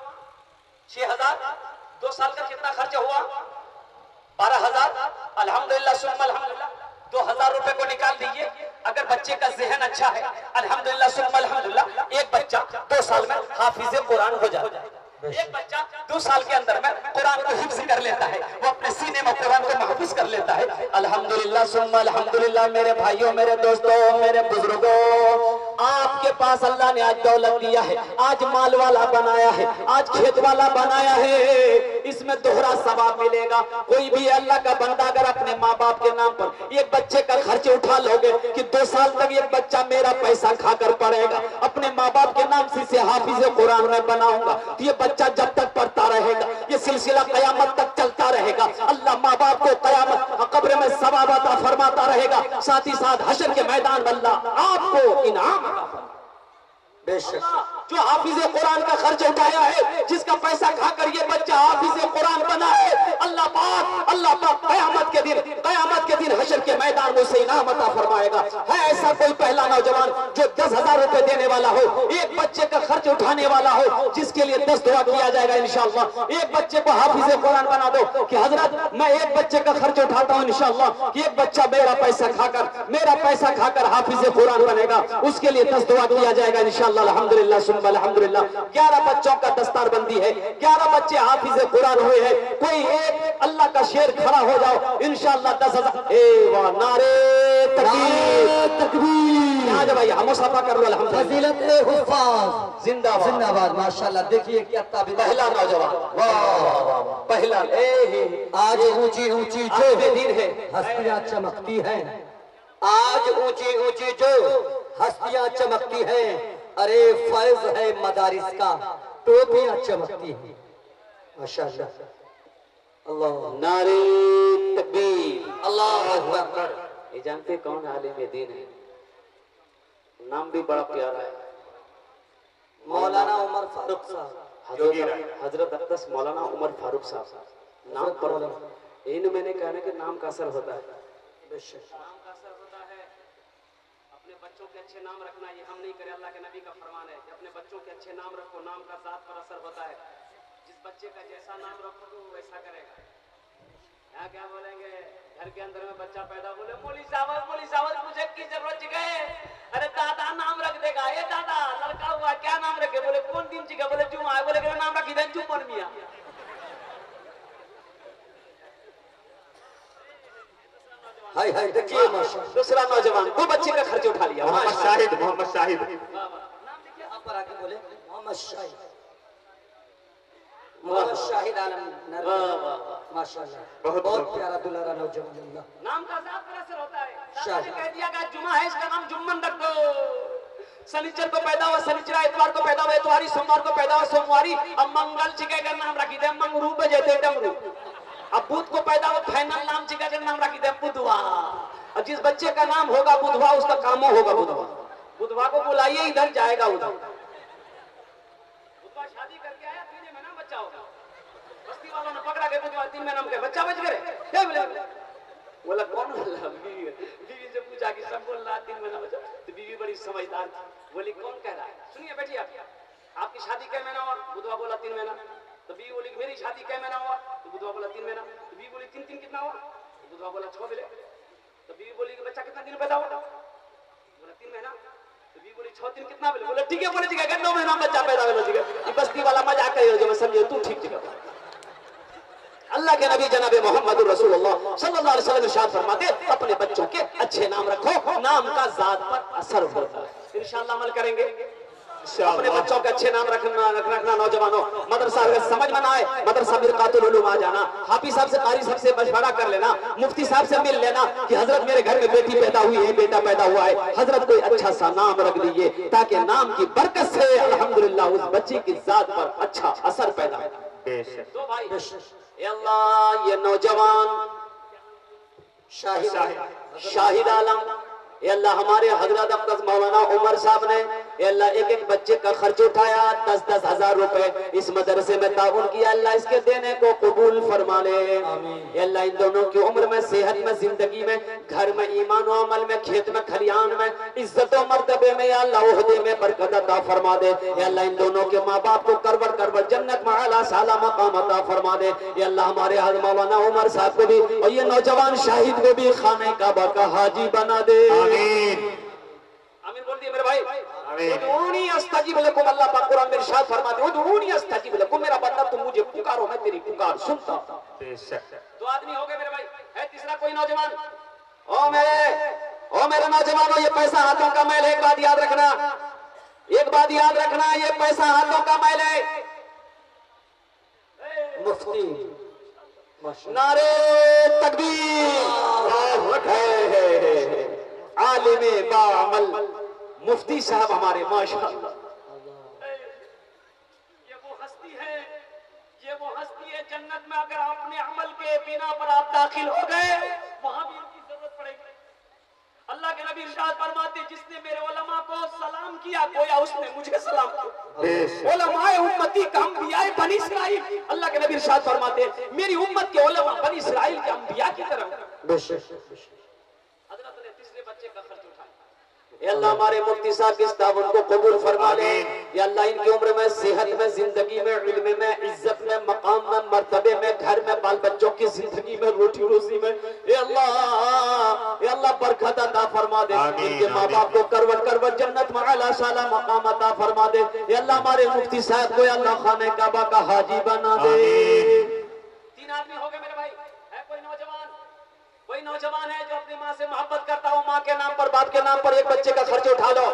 6000। 2 साल का कितना खर्च हुआ? 12000। अल्हम्दुलिल्लाह सुन्ना अल्हम्दुलिल्लाह। 2000 रुपए को निकाल दीजिए। अगर बच्चे का ज़हन अच्छा है, अल्हम्दुलिल्लाह सुन्ना अल्हम्दुलिल्लाह, एक बच्चा 2 साल में हाफिज़े कुरान हो जाता है। एक बच्चा 2 साल के अंदर में कुरान को हिफ्ज़ कर लेता है, वो अपने सीने में कुरान को महफूज कर लेता है। अल्हम्दुलिल्लाह सुम्मा अल्हम्दुलिल्लाह। मेरे भाइयों, मेरे दोस्तों, मेरे बुजुर्गों, आपके पास अल्लाह ने आज दौलत दिया है, आज माल वाला बनाया है, आज खेत वाला बनाया है, इसमें दोहरा सवाब मिलेगा। कोई भी अल्लाह का बंदा अगर अपने माँ बाप के नाम पर एक बच्चे का खर्च उठा लोगे कि 2 साल तक एक बच्चा मेरा पैसा खाकर पढ़ेगा, अपने माँ बाप के नाम से इसे हाफिज़े कुरान में बनाऊंगा, तो ये बच्चा जब तक पढ़ता रहेगा, ये सिलसिला कयामत तक चलता रहेगा। अल्लाह माँ बाप को कयामत कब्र में सवाब अता फरमाता रहेगा, साथ ही साथ हशर के मैदान में अल्लाह आपको इनाम अता फरमाएगा। बेशक जो हाफिज़े कुरान का खर्च उठाया है, जिसका पैसा खाकर ये बच्चा हाफिज़े कुरान बना है, अल्लाह पाक कयामत के दिन हशर के मैदान में उसे इनाम अता फरमाएगा। है ऐसा कोई पहला नौजवान जो 10,000 रुपए देने वाला हो, एक बच्चे का खर्च उठाने वाला हो, जिसके लिए 10 दुआ किया जाएगा इंशाअल्लाह। एक बच्चे को हाफिज़े कुरान बना दो कि हजरत मैं एक बच्चे का खर्च उठाता हूँ इंशाअल्लाह कि एक बच्चा मेरा पैसा खाकर हाफिज़े कुरान बनेगा, उसके लिए 10 दुआ किया जाएगा इंशाअल्लाह। अल्हम्दुलिल्लाह सुम्मा अल्हम्दुलिल्लाह। 11 बच्चों का दस्तारबंदी है, 11 बच्चे हाफिज़े कुरान हुए हैं। कोई एक अल्लाह का शेर खड़ा हो जाओ इंशाअल्लाह 10,000। ए वाह, नारे तकबीर। आज भाई हम मुसाफा कर लो अल्हम्दुलिल्लाह। फजीलत-ए-हुफ़्फ़ाज़ जिंदाबाद जिंदाबाद। माशाअल्लाह, देखिए क्या ताबीर। पहला नौजवान, वाह पहला। आज ऊंची ऊंची जो हस्तियां चमकती हैं, आज ऊंची ऊंची जो हस्तियां चमकती हैं, अरे फैज है मदारिस का, टोपियां चमकती हैं। माशाअल्लाह, अल्लाह, नारे तकबीर, अल्लाह अकबर। ये जानते कौन आलिम दीन है? नाम भी बड़ा प्यारा है, मौलाना उमर फारूक साहब। हजरत अक़दस मौलाना उमर फारूक साहब। नाम पर इन मैंने कहने के नाम का असर होता है। नाम का असर होता है। अपने बच्चों के अच्छे नाम रखना, ये हम नहीं करें, अल्लाह के नबी का फरमान है कि अपने बच्चों के अच्छे नाम रखो, नाम का जात पर असर होता है। जिस बच्चे का जैसा नाम रखोगे वो वैसा करेगा। यहाँ क्या बोलेंगे, घर के अंदर में बच्चा पैदा बोले मौली साहब मुझे की जरूरत गए, अरे दादा नाम रख देगा। ये दादा लड़का हुआ क्या नाम रखे? बोले कौन दिन चिका? बोले जुम्मा है। बोले नाम रखी दें जुम्मन मियां। हाय हाय, देखिए माशाअल्लाह। दूसरा नौजवान, वो बच्चे का खर्च उठा लिया, मोहम्मद शाहिद। नाम देखिए, यहाँ पर आके बोले मोहम्मद शाहिद, मोहम्मद शाहिद आलम नरवा। माशाअल्लाह, बहुत प्यारा दुलारा नौजवान। नाम का जात पर असर होता है। दादा शाहिद ने कह दिया कि जुम्मा है, इसका नाम जुम्मन रख दो। शनिचर को पैदा हुआ शनिचरा, इतवार को पैदा हुआ इतवारी, सोमवार को पैदा हुआ सोमवारी। अब मंगल चिके का नाम रखी दे मंगरू बजेते डमरू। अब बुध को पैदा हुआ फाइनल नाम चिका का नाम रखी दे बुधवा। और जिस बच्चे का नाम होगा बुधवा, उसका कामो होगा बुधवा। बुधवा को बुलाइए, इधर जाएगा उधर। बुधवा शादी करके आया, 3 महीना बच्चा होगा। बस्ती वालों ने पकड़ा के बुधवा 3 महीना में बच्चा बच गए। बोला कौन? बीवी से पूछा कि सब बोल रहा 3 महीना बच्चा। तो बीवी बड़ी समझदार थी, बोली कौन कह रहा है? सुनिए बैठिए, आपकी शादी कै महीना हुआ? बुधवा बोला 3 महीना। तो बीवी बोली मेरी शादी कै महीना हुआ? तो बुधवा बोला 3 महीना। तो बीवी बोली 3 कितना हुआ? तो बुधवा बोला 6 मिले। तो बीवी बोली कि बच्चा कितना दिन पैदा हुआ? बोला 3 महीना। तो बीवी बोली 6 दिन कितना मिले? बोले ठीक है, बोले ठीक है 9 महीना बच्चा पैदा हुआ। ठीक है, बस्ती वाला मजाक करे जो मैं समझे, तू ठीक जगह। अल्लाह के नबी जनाब मोहम्मद रसूलुल्लाह सल्लल्लाहु अलैहि वसल्लम इरशाद फरमाते, अपने बच्चों के अच्छे नाम रखो, नाम का जात पर असर होता है। इंशाअल्लाह अमल करेंगे। अपने बच्चों के अच्छे नाम रखना नौजवानों। मदरसा अगर समझ में ना आए, मदरसा मिरकातुल उलूम आ जाना, हाफिज साहब से, कारी साहब से मशवरा कर लेना, मुफ्ती साहब से मिल लेना कि हजरत मेरे घर में बेटी पैदा हुई है, बेटा पैदा हुआ है, हजरत कोई अच्छा सा नाम रख दीजिए ताकि नाम की बरकत से अल्हम्दुलिल्लाह उस बच्चे की जात पर अच्छा असर पैदा हो। तो भाई अल्लाह ये नौजवान शाहिद आलम, ये अल्लाह हमारे हजरत अब्बास मौलाना उमर साहब ने ये अल्लाह एक एक बच्चे का खर्च उठाया, 10-10 हजार रुपए इस मदरसे में ताउन किया। अल्लाह इसके देने को कबूल फरमा ले। ये अल्लाह इन दोनों की उम्र में, सेहत में, जिंदगी में, घर में, ईमान और अमल में, खेत में, खलियान में, इज्जत और मर्तबे में या अल्लाह ओहदे में बरकत अता फरमा दे। ये अल्लाह इन दोनों के माँ बाप को करवर करवर जन्नत में आला साला मकाम अता फरमा दे। ये अल्लाह हमारे हजरत मौलाना उमर साहब को भी और ये नौजवान शाहिद को भी खाने काबा का हाजी बना दे। आमीन बोल दिए मेरे भाई। उदऊनी अस्तजीब लकुम, अल्लाह पाक कुरान में इरशाद फरमाते हैं उदऊनी अस्तजीब लकुम, मेरा बंदा तुम मुझे पुकारो मैं तेरी पुकार सुनता हूं। बेशक दो आदमी हो गए मेरे भाई, है तीसरा कोई नौजवान? ओ मेरे नौजवानों, ये पैसा हाथों का मैल है। एक बात याद रखना, एक बात याद रखना, ये पैसा हाथों का मैल है। मुफ्ती नारे तकबीर, आलिमे बाअमल मुफ्ती साहब हमारे माशाअल्लाह। ये वो हस्ती है, ये वो हस्ती है जन्नत में अगर अपने अमल के बिना पर आप दाखिल हो गए वहां भी इनकी जरूरत पड़ेगी। अल्लाह के नबी इरशाद फरमाते जिसने मेरे उलमा को सलाम किया गोया उसने मुझे सलाम किया। उलमाए उम्मती का अंबियाए बनी इस्राइल, अल्लाह के नबी इरशाद फरमाते मेरी उम्मत के उलमा बनी इस्राइल के अंबिया की तरह। अल्लाह हमारे मुफ्ती साहब की ताउन को कबूल फरमा ले। या अल्लाह इनकी उम्र में, सेहत में, जिंदगी में, इल्म में, इज्जत में, मकाम में, मर्तबे में, घर में, बाल बच्चों की जिंदगी में, रोटी रोजी में या अल्लाह बरकत अता फरमा दे। इनके माँ बाप को करवट करवट जन्नत में आला साला मकाम अता फरमा दे। या अल्लाह हमारे मुफ्ती साहब को अल्लाह खाने काबा का हाजी बना दे। 3 आदमी हो गए मेरे भाई। है कोई नौजवान? कोई नौजवान है जो अपनी माँ से मोहब्बत करता हो, माँ के नाम पर, बाप के नाम पर एक बच्चे का खर्च उठा लो।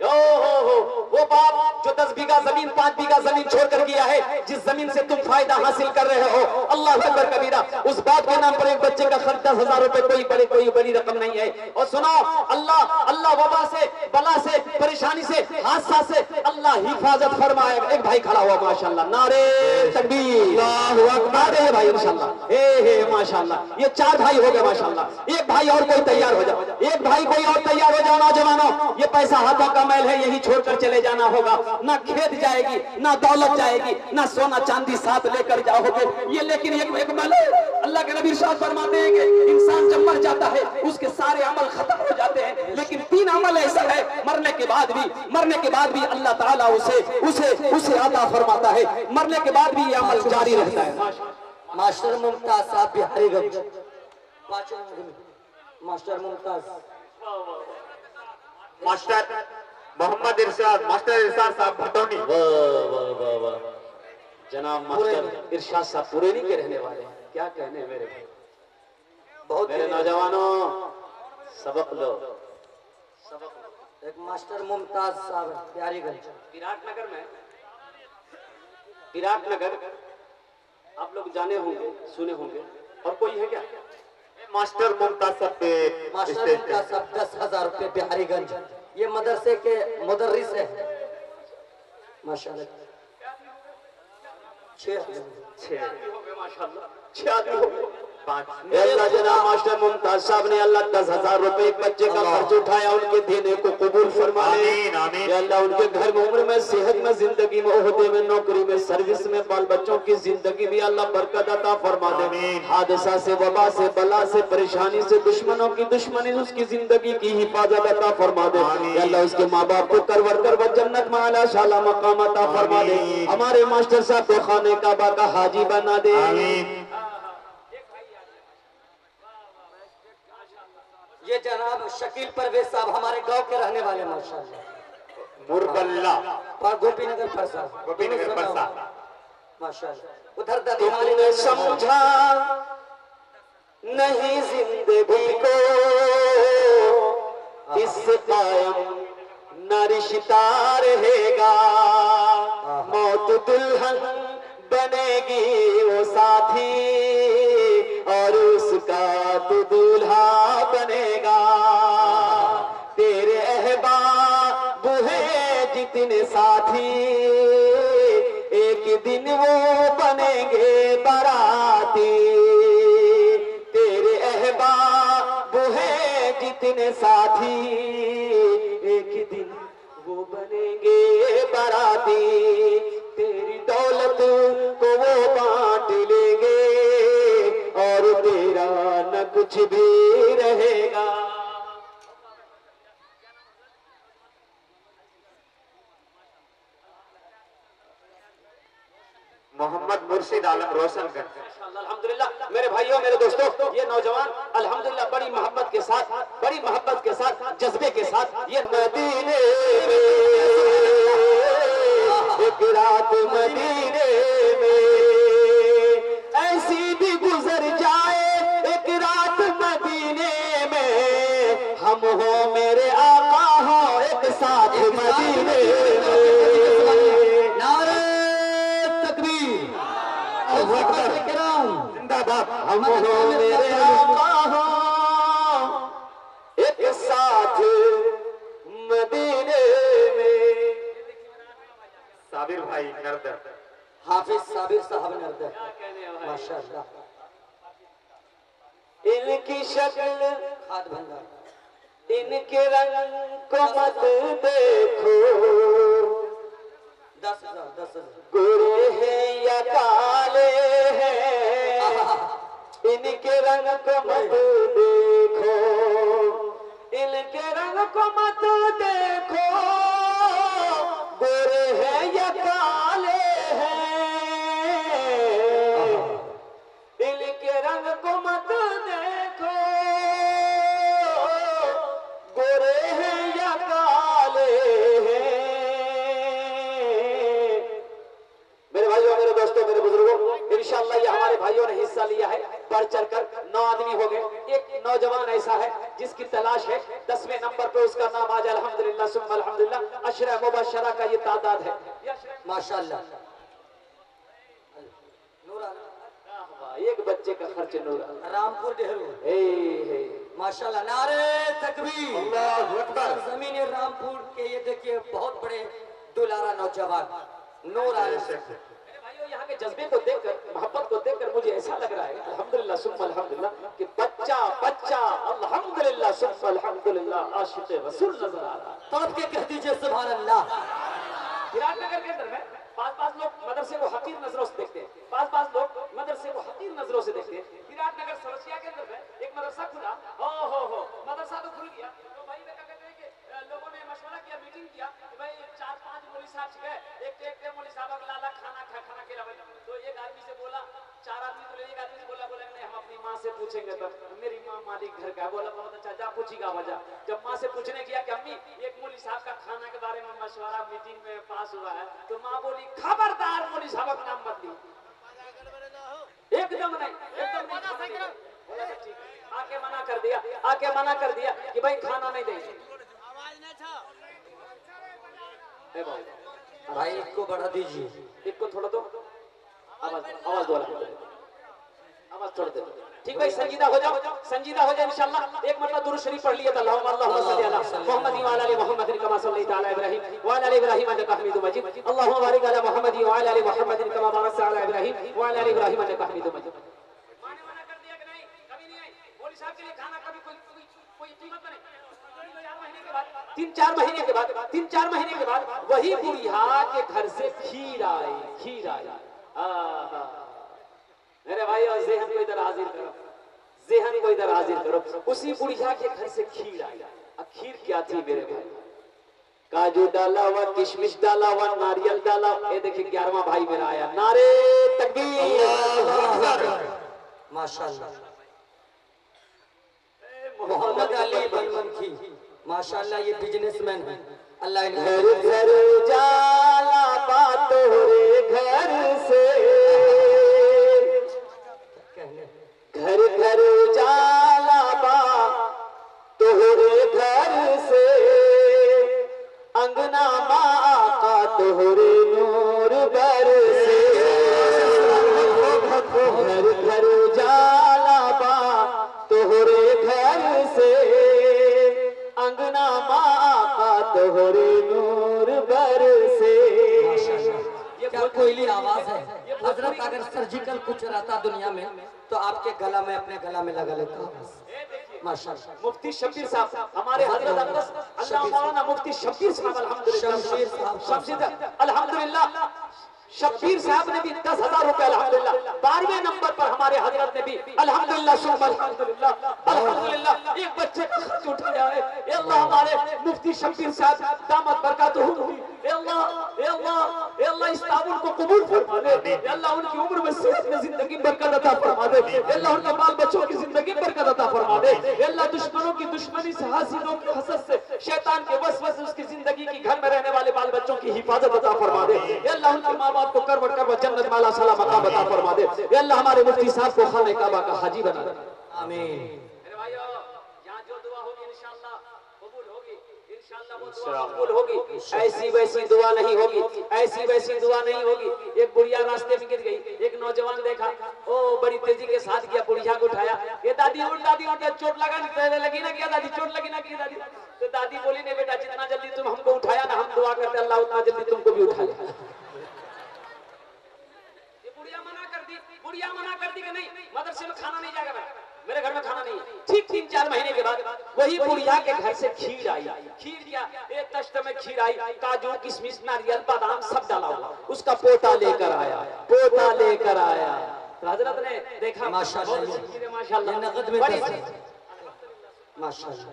वो बाप जो 10 बीघा जमीन, 5 बीघा जमीन छोड़कर गया है, जिस जमीन से तुम फायदा हासिल कर रहे हो, अल्लाह अकबर कबीरा, उस बाप के नाम पर एक बच्चे का खर्च 10,000 रुपए कोई बड़ी रकम नहीं है। और सुनो, अल्लाह वबा से, बला से, परेशानी से, हादसा से अल्लाह हिफाजत फरमाए। एक भाई खड़ा हुआ माशाल्लाह, नारे तकबीर, अल्लाहु अकबर है भाई इंशाल्लाह। हे माशाल्लाह, ये 4 भाई हो गए माशाल्लाह। एक भाई और कोई तैयार हो जाओ, एक भाई कोई और तैयार हो जाओ नौजवानों। ये पैसा हाथों का मैल है, यही छोड़कर चले जाना होगा। ना खेत जाएगी, ना दौलत जाएगी, ना सोना चांदी साथ लेकर जाओगे। ये लेकिन एक मैल है। अल्लाह के नबी इरशाद फरमाते हैं कि इंसान जब मर जाता है उसके सारे अमल खत्म हो जाते हैं, लेकिन 3 अमल ऐसा है मरने के बाद भी अल्लाह ताला उसे अता फरमाता है। मरने के बाद भी ये अमल जारी रहता है। मास्टर मुमताज साहब बिहारीगंज, मास्टर मुमताज, मास्टर मोहम्मद इरशाद, मास्टर इरशाद साहब भटौनी। वाह जनाब मास्टर इरशाद साहब पुरेनी के रहने वाले हैं। क्या कहने मेरे भाई, बहुत मेरे नौजवानों सबक लो। एक मास्टर मुमताज साहब बिहारीगंज, विराटनगर में, विराटनगर आप लोग जाने होंगे, सुने होंगे। और कोई है क्या? मास्टर मुमताज साहब पे मास्टर मुमताज साहब 10,000 रुपए बिहारीगंज। ये मदरसे के मुदर्रिस है माशाल्लाह। 6 आदमी हो गए माशाल्लाह, 6 आदमी हो गए। 5 अल्लाह जनाब मास्टर मुमताज साहब ने अल्लाह 10,000 रुपए एक बच्चे का खर्च उठाया, उनके देने को कबूल फरमा ले। अल्लाह उनके घर में, उम्र में, सेहत में, जिंदगी में, ओहदे में, नौकरी में, सर्विस में, बाल बच्चों की जिंदगी में अल्लाह बरकत अता फरमा दे। हादसा से, वबा से, बला से, परेशानी से, दुश्मनों की दुश्मनी, उसकी जिंदगी की हिफाजत अता फरमा दे। अल्लाह उसके माँ बाप को करवर जन्नत में आला शाला मकाम अता फरमा दे। हमारे मास्टर साहब को खाने काबा का हाजी बना दे। ये जनाब शकील परवेज साहब हमारे गांव के रहने वाले माशाल्लाह। मुरबल्ला गोपीनगर परसा, माशाल्लाह। उधर तुमने समझा नहीं जिंदगी को, इससे कायम न रिश्ता रहेगा। मौत दुल्हन बनेगी वो साथी, और उसका तो दूल्हा बनेगा। तेरे अहबाब है जितने साथी, एक दिन वो बनेंगे बाराती। दिन साथी, एक दिन वो बनेंगे बाराती, तेरी दौलत को वो बांट लेंगे और तेरा न कुछ भी रहेगा। मोहम्मद मुर्शिद आलम रोशनगंज। अल्हम्दुलिल्लाह मेरे भाइयों मेरे दोस्तों, ये नौजवान अल्हम्दुलिल्लाह बड़ी मोहब्बत के साथ जज्बे के साथ ये मदीने में एक रात मदीने में ऐसी भी गुजर जाए, एक रात मदीने में हम हो मेरे आका हो एक साथ मदीने में। नारे तकबीर, जिंदाबाद। हम हो मेरे आका हो एक साथ मदीने में। साबिर भाई नरदर। हाफिज साबिर साहब नरदर, माशाअल्लाह। इनकी शक्ल खाद भंडार, इनके रंग को मत देखो, 10,000 गोरे हैं या काले हैं, इनके रंग को मत देखो, इनके रंग को मत देखो, गोरे हैं या काले हैं, इनके रंग को मत देखो, गोरे हैं या काले हैं। मेरे भाइयों मेरे दोस्तों मेरे बुजुर्गों, इंशाअल्लाह ये हमारे भाइयों ने हिस्सा लिया है बढ़ चढ़कर। 9 आदमी हो गए। एक नौजवान ऐसा है जिसकी तलाश है 10वें नंबर पे, उसका नाम आज अल्हम्दुलिल्लाह सुम्मा अल्हम्दुलिल्लाह अशरा मुबशरा का ये तादाद है माशाअल्लाह। एक बच्चे का खर्च नूरा रामपुर डेहरू, माशाअल्लाह। नारे तकबीर, अल्लाहु अकबर। जमीन रामपुर के ये देखिए बहुत बड़े दुलारा नौजवान नूर आलम। मेरे भाइयों यहाँ के जज्बे को देखकर, मोहब्बत को देखकर मुझे ऐसा लग रहा है अल्हम्दुलिल्लाह सुम्मा अल्हम्दुलिल्लाह कि बच्चा अल्हम्दुलिल्लाह सुम्मा अल्हम्दुलिल्लाह आशिक़ रसूल नजर आ रहा है। तड़प के कह दीजिए सुभान अल्लाह। विराटनगर के अंदर में पास लोग मदरसे को हकीर नजरों से देखते हैं, पास लोग मदरसे को हकीर नजरों से देखते हैं। विराटनगर सरसिया के अंदर में एक मदरसा खुला, हो मदरसा तो खुल गया, तो भाई क्या कहते हैं कि लोगों ने मशवरा किया, मीटिंग किया कि भाई 4-5 मौलवी साहब गए, एक मौलवी साहब का लाला खाना खिला भाई। तो एक आदमी से बोला, 4 आदमी तो ले, एक आदमी से बोला नहीं हम अपनी माँ से पूछेंगे। तब मेरी माँ मालिक घर का, बोला बहुत अच्छा जा पूछेगा वजह। जब माँ से पूछने गया कि अम्मी एक मौलवी साहब का खाना के बारे में मशवरा मीटिंग में पास हुआ है, तो माँ बोली खबरदार मौलवी साहब का नाम मत ली, एकदम नहीं। बोला ठीक है, आके मना कर दिया कि भाई खाना नहीं देंगे। भाई इसको बढ़ा दीजिए, इसको थोड़ा दो आवाज दो, आवाज छोड़ दे। ठीक भाई, संजीदा हो जाओ इंशाल्लाह। एक मतलब दुरूद शरीफ पढ़ लिया था, अल्लाहुम्मा सल्ली अला मुहम्मद व अला मुहम्मद कमा सल्लैता अला इब्राहीम व अला इब्राहीम इन्नका हमीदुम मजीद। अल्लाहुम्मा बारिक अला मुहम्मद व अला मुहम्मद कमा बारकता अला इब्राहीम व अला इब्राहीम इन्नका हमीदुम मजीद। माने मना कर दिया कि नहीं, कभी नहीं आई मौलवी साहब के लिए खाना, कभी कोई कीमत नहीं। 3-4 महीने के बाद वही बुढ़िया के घर से खीर आई। मेरे भाई और ज़हन को इधर हाजिर करो, उसी बुढ़िया के घर से खीर आई। खीर क्या थी मेरे भाई? काजू डाला हुआ, किशमिश डाला हुआ, नारियल डाला। ये देखिए 11वां भाई मेरा आया। नारे तकबीर, माशाअल्लाह। मोहम्मद अली बनमनखी, माशाअल्लाह ये बिजनेसमैन है, अल्लाह घर घर जाला बात रे घर से, घर घर जाला बा तोहरे घर से, अंगना माँ का तोहरे नूर बर से, घर घर जाला बा तोहरे घर से, अंगना माँ का तोहरे नूर बर से। ये क्या कोयली आवाज है? हजरत अगर सर्जिकल कुछ रहता दुनिया में तो आपके गला में, अपने गला में लगा लेता। माशाअल्लाह। मुफ्ती शब्बीर साहब, हमारे हजरत अल्लाह मौलाना मुफ्ती शब्बीर साहब, अल्हम्दुलिल्लाह शब्बीर साहब ने भी 10,000 रुपए अल्हम्दुलिल्लाह 12वें नंबर पर हमारे हजरत ने भी अल्हम्दुलिल्लाह अल्हम्दुलिल्लाह एक बच्चे का खर्च उठाया है। ए अल्लाह हमारे मुफ्ती शब्बीर साहब दामत बरकातुहू, ए अल्लाह इस ताउन को कबूल फरमा ले। ए अल्लाह उनकी उम्र में सेहत में जिंदगी बरकत अता फरमा दे। ए अल्लाह उनके बाल बच्चों की जिंदगी बरकत अता फरमा दे। ए अल्लाह दुश्मनों की दुश्मनी से, हासिदों की हसद से, शैतान के वसवसे से उसकी जिंदगी की घर में रहने वाले बाल बच्चों की हिफाजत अता फरमा दे। ए अल्लाह उनके माँ बाप को करवट करवट जन्नत वाला सलाम मकाम अता फरमा दे। ए अल्लाह हमारे मुफ्ती साहब को खाने काबा का हाजी बना दे। आमीन। मेरे भाइयों, यहाँ जो दुआ होगी इंशाअल्लाह कबूल होगी, इंशाअल्लाह वो दुआ कबूल होगी। ऐसी वैसी दुआ नहीं होगी, ऐसी वैसी दुआ नहीं होगी। एक बुढ़िया रास्ते में गिर गई, एक नौजवान देखा, ओ बड़ी तेजी के साथ गया, बुढ़िया को उठाया। ये दादी उठ चोट लगी ना क्या दादी, चोट लगी ना क्या दादी? तो दादी बोली नहीं बेटा, जितना जल्दी तुम हमको उठाया ना, हम दुआ करते अल्लाह उतना जल्दी तुमको भी उठा ले। बुढ़िया मना कर दी कि नहीं मदरसे में खाना नहीं जाएगा, मेरे घर में खाना नहीं है। ठीक 3-4 महीने के बाद वही बुढ़िया के घर से खीर आई। खीर क्या, एक तश्ते में खीर आई, काजू किशमिश नारियल बादाम सब डाला हुआ, उसका पोता लेकर आया। तो हजरत ने देखा माशाअल्लाह, माशाअल्लाह नगद में माशाअल्लाह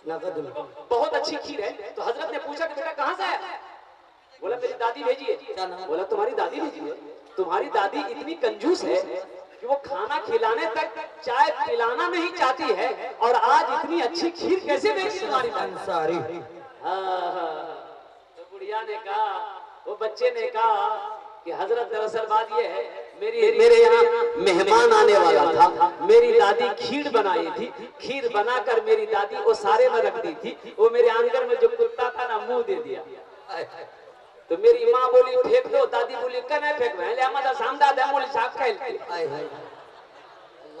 नगद में बहुत अच्छी खीर है। तो हजरत ने पूछा कि बेटा कहाँ से आया? बोला मेरी दादी भेजी है। बोला तुम्हारी दादी भेजी है? तुम्हारी दादी इतनी कंजूस है कि वो खाना खिलाने तक चाय पिलाना नहीं चाहती है, और आज इतनी अच्छी खीर कैसे भेजी तुम्हारी दादी? तो बुढ़िया ने कहा, वो बच्चे ने कहा कि हजरत दरअसल बात ये है, मेरे यहाँ मेहमान आने वाला था, मेरी दादी खीर बनाई थी, खीर बनाकर मेरी दादी वो सारे में रख दी थी, वो मेरे आंगन में जो कुत्ता था ना मुंह दे दिया। तो मेरी माँ बोली फेंक दो, दादी बोली कने फेंक ले हमारा सामदा दमोल साफ खेलते।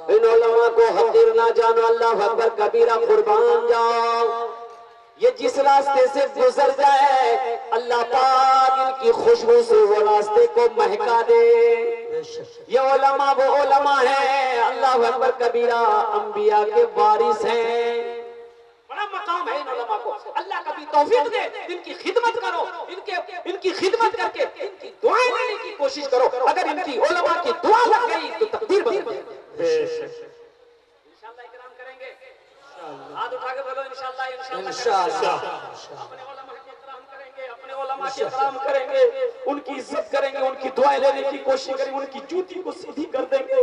इन उलमा को हकीर ना जानो, अल्लाह अकबर कबीरा कुर्बान जाओ। ये जिस रास्ते से गुजर जाए अल्लाह पाक इनकी खुशबू से वो रास्ते को महका दे। ये उलमा वो उलमा है, अल्लाह अकबर कबीरा अंबिया के वारिस हैं। बड़ा मकाम है इन उलमा को, अल्लाह कभी तौफीक दे, इनकी खिदमत करो, इनकी खिदमत करके इनकी दुआएं लेने की कोशिश करो। अगर इनकी उलमा की दुआ लग गई तो तकदीर बदल जाएगी। इंशाअल्लाह इकराम करेंगे, हाथ उठा के बोलो इंशाअल्लाह इंशाअल्लाह। अपने उलमा के इकराम करेंगे, अपने उलमा के इकराम करेंगे, उनकी इज्जत करेंगे, उनकी दुआएं लेने की कोशिश करेंगे, उनकी जूती को सीधी कर देंगे,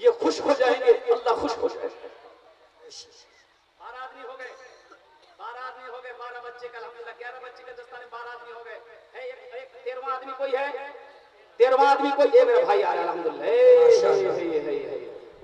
ये खुश हो जाएंगे, अल्लाह खुश हो जाएगा। 12 आदमी हो गए, 12 बच्चे का अल्हम्दुलिल्लाह 11 बच्चे का दस्ताने 12 आदमी हो गए। है एक 13वां आदमी कोई है? 13वां आदमी कोई? ये मेरा भाई आया अल्हम्दुलिल्लाह।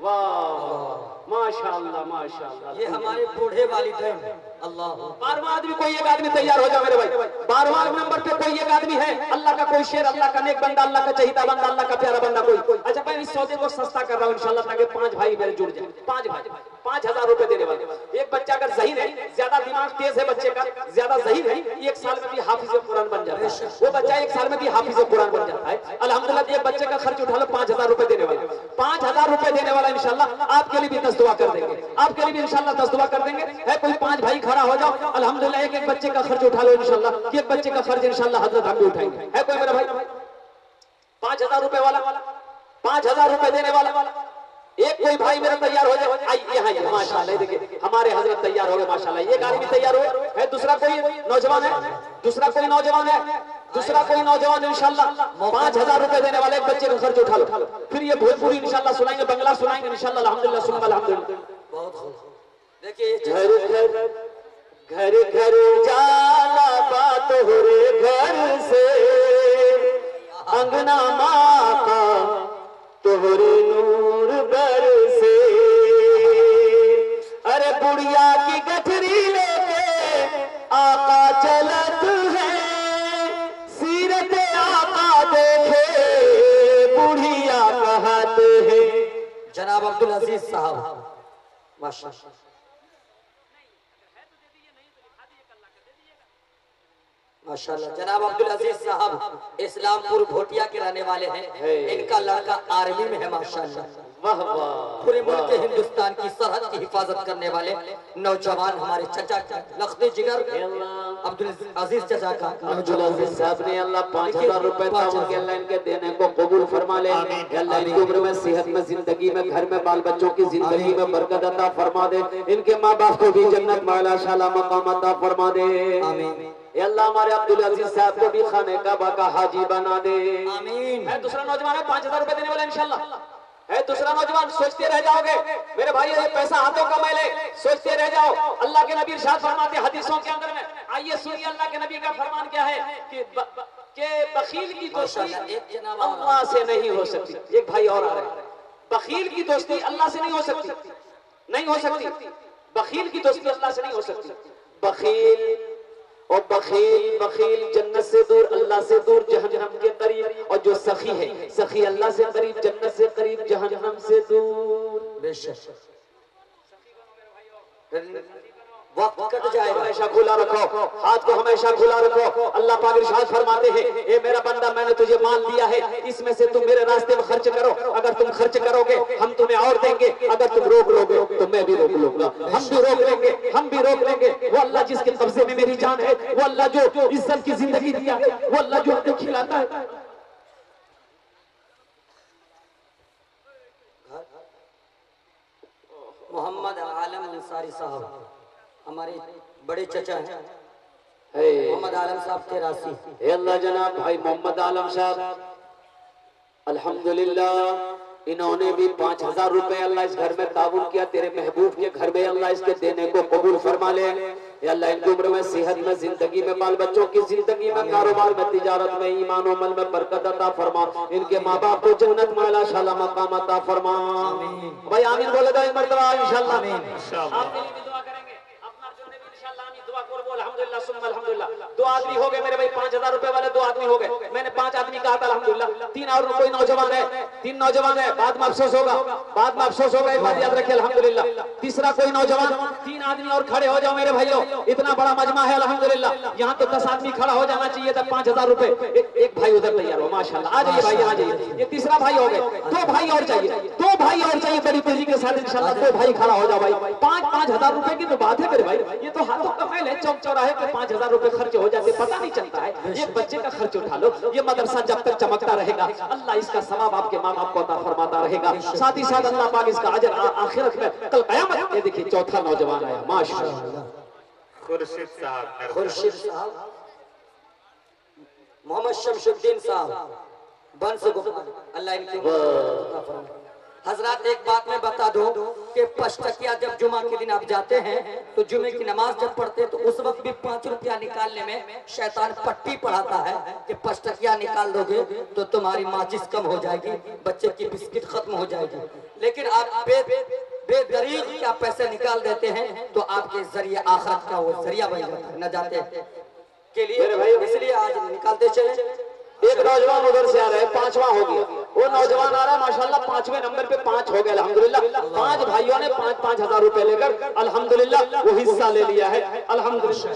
वाह माशाअल्लाह माशाअल्लाह, ये हमारे बूढ़े वालिदैन। अल्लाह 12वां आदमी कोई एक आदमी तैयार हो जाओ मेरे भाई। 12वां नंबर पे कोई एक आदमी है, अल्लाह का कोई शेर, अल्लाह का नेक बंदा, अल्लाह का चहीता बंदा, अल्लाह का प्यारा बंदा कोई। अच्छा मैं इस सौदे को सस्ता कर रहा हूँ इंशाअल्लाह, ताकि 5 भाई मेरे जुड़ जाए। 5 भाई 5000 रुपए देने वाले। एक बच्चा अगर ज़हीन है, ज्यादा दिमाग तेज है बच्चे का, ज्यादा ज़हीन है, 1 साल में भी हाफिज कुरान बन जाता है। वो बच्चा 1 साल में भी हाफिज कुरान बन जाता है अल्हम्दुलिल्लाह। एक बच्चे का खर्च उठा लो, 5000 रुपए देने वाला, 5000 रुपए देने वाला इंशाअल्लाह आपके लिए भी 10 दुआ कर देंगे, आपके लिए भी इंशाअल्लाह 10 दुआ कर देंगे। है कोई 5 भाई खड़ा हो जाओ अल्हम्दुलिल्लाह, एक बच्चे का खर्च उठा लो इंशाअल्लाह। एक बच्चे का खर्च इंशाअल्लाह हजरत हम भी उठाएंगे। है कोई मेरा भाई 5000 रुपए वाला, 5000 रुपए देने वाला एक कोई भाई मेरा तैयार हो जाए? आइए माशाअल्लाह, देखिए हमारे हजरत तैयार हो गए माशाअल्लाह। एक आदमी तैयार हो है, दूसरा कोई नौजवान है, दूसरा कोई नौजवान इंशाअल्लाह 5000 रुपए देने वाले एक बच्चे का खर्च उठा लो। फिर ये भोजपुरी इंशाअल्लाह सुनाएंगे, बंगला सुनाएंगे इंशाअल्लाह अल्हम्दुलिल्लाह सुन अल्हम्दुलिल्लाह। बहुत खूब। देखिए घर घर जाला बात हो रे घर से, अंगना माँ का तोहरे नूर बर से। अरे बुढ़िया की गठरी लेके आका चलत है, सीरत आका देखे बुढ़िया कहत है। जनाब अब्दुल अजीज साहब माशाअल्लाह। माशाल्लाह। जनाब अब्दुल अजीज साहब इस्लामपुर भोटिया के रहने वाले हैं। इनका लड़का आर्मी में है माशाल्लाह। वाह वाह। पूरे मुल्क हिंदुस्तान की सरहद की हिफाजत करने वाले नौजवान हमारे चचा लख्ते जिगर अब्दुल अजीज चचा का अब्दुल अजीज साहब ने अल्लाह 5000 रुपए तावन के अल्लाह इनके देने को कबूल फरमा ले। अल्लाह इनकी उम्र में, सेहत में, जिंदगी में, घर में, बाल बच्चों की जिंदगी में बरकत अता फरमा दे। इनके माँ बाप को भी जन्नत में आला शाला मकाम अता फरमा दे। आमीन। अल्लाह हमारे अब्दुल अजीज साहब को भी खाने काबा का हाजी बना दे। आमीन। है दूसरा नौजवान है 5000 रुपए देने वाला इंशाल्लाह। है दूसरा नौजवान, सोचते रह जाओगे मेरे भाई, ये पैसा हाथों का मैले, सोचते रह जाओ। अल्लाह के नबी इरशाद फरमाते हदीसों के अंदर में, आइए सुनिए अल्लाह के नबी का फरमान क्या है कि बखील की दोस्ती अल्लाह से नहीं हो सकती। एक भाई और आ रहे हैं, बखील की दोस्ती अल्लाह से नहीं हो सकती, नहीं हो सकती। बखील की दोस्ती अल्लाह से नहीं हो सकती। बखील और बखील, बखील जन्नत से दूर, अल्लाह से दूर, जहन्नम के करीब। और जो सखी है, सखी अल्लाह से करीब, जन्नत से करीब, जहन्नम से दूर। बेशक वक्त कट जाएगा। हमेशा खुला रखो, हाथ को हमेशा खुला रखो। अल्लाह पाक इरशाद फरमाते हैं, ए मेरा बंदा, मैंने तुझे माल दिया है, इसमें से तुम मेरे रास्ते में खर्च करो। अगर तुम खर्च करोगे हम तुम्हें और देंगे, अगर तुम रोक लोगे तो मैं भी रोक लूंगा। हम भी रोक लेंगे, हम भी रोक लेंगे। वो अल्लाह जिसके कब्जे में मेरी जान है, वो अल्लाह जो इज्जत की जिंदगी दिया है, वो अल्लाह जो हमें खिलाता है। मोहम्मद आलम अंसारी साहब हमारे बड़े चचा हैं। मोहम्मद आलम साहब 83। अल्लाह जनाब भाई मोहम्मद आलम साहब अल्हम्दुलिल्लाह, इन्होंने भी 5000 रुपए अल्लाह इस घर में ताउन किया। तेरे महबूब के घर में अल्लाह इसके देने को कबूल फरमा ले। अल्लाह इनकी उम्र में, सेहत में, जिंदगी में, बाल बच्चों की जिंदगी में, कारोबार में, तिजारत में, ईमान और अमल में बरकत अता फरमा। इनके माँ बाप को जन्नत में आला शाला मकाम अता फरमा। भाई आमीन बोले दो एक मरतबा इंशाल्लाह। आपके लिए भी दुआ करेंगे, अपना जो ने भी इंशाल्लाह आमीन दुआ करो। बोल अल्हम्दुलिल्लाह सुम्मा अल्हम्दुलिल्लाह। 2 आदमी हो गए मेरे भाई, 5000 रुपए वाले 2 आदमी हो गए। मैंने 5 आदमी कहा था अल्हम्दुलिल्लाह। 3 और कोई नौजवान है, 3 नौजवान है, बाद में अफसोस होगा, बाद में अफसोस होगा। एक बात याद रखिए अल्हम्दुलिल्लाह। तीसरा कोई नौजवान, 3 आदमी और खड़े हो जाओ मेरे भाइयों। इतना बड़ा मजमा है अल्हम्दुलिल्लाह, यहाँ तो 10 आदमी खड़ा हो जाना चाहिए था। 5000 रुपए। एक भाई उधर तैयार हो माशाल्लाह, आ जाइए भाई, आ जाइए। ये तीसरा भाई हो गए, 2 भाई और चाहिए, 2 भाई और चाहिए बड़ी तेजी के साथ इंशाल्लाह। 2 भाई खड़ा हो जाओ भाई। 5-5 रुपए की तो बात है मेरे भाई, ये तो हाथों का मैल है। चौक चौराहे पे 5000 रुपए खर्च हो जाते, पता नहीं चलता है। एक बच्चे का खर्च उठा लो, ये मदरसा जब तक चमकता रहेगा अल्लाह इसका सवाब आपके माँ बाप को अता फरमाता रहेगा। साथ ही साथ अल्लाह पाक इसका अजर आखिरत में कल कयामत। ये देखिए चौथा नौजवान आया माशाअल्लाह, खुर्शीद साहब। खुर्शीद साहब, मोहम्मद शमशुद्दीन साहब बंस गोपाल, अल्लाह इनकी। हजरत एक बात मैं बता दूं कि पश्तकिया जब जुमा के दिन आप जाते हैं तो जुमे की नमाज जब पढ़ते तो उस वक्त भी 5 रुपया निकालने में शैतान पट्टी पढ़ाता है कि पश्तकिया निकाल दोगे तो तुम्हारी माचिस कम हो जाएगी, बच्चे की बिस्किट खत्म हो जाएगी। लेकिन आप बेदरीज क्या पैसे निकाल देते हैं तो आपके जरिए आखिरत का वो जरिया बन जाता है नजाते के लिए। इसलिए आज निकालते चले। एक नौजवान उधर से आ रहे हैं, 5वां हो गया। वो नौजवान आ रहा है माशाल्लाह, 5वें नंबर पे 5 हो गए अल्हम्दुलिल्लाह। 5 भाइयों ने 5-5 हजार रुपए लेकर अल्हम्दुलिल्लाह वो हिस्सा ले लिया है अल्हम्दुलिल्लाह।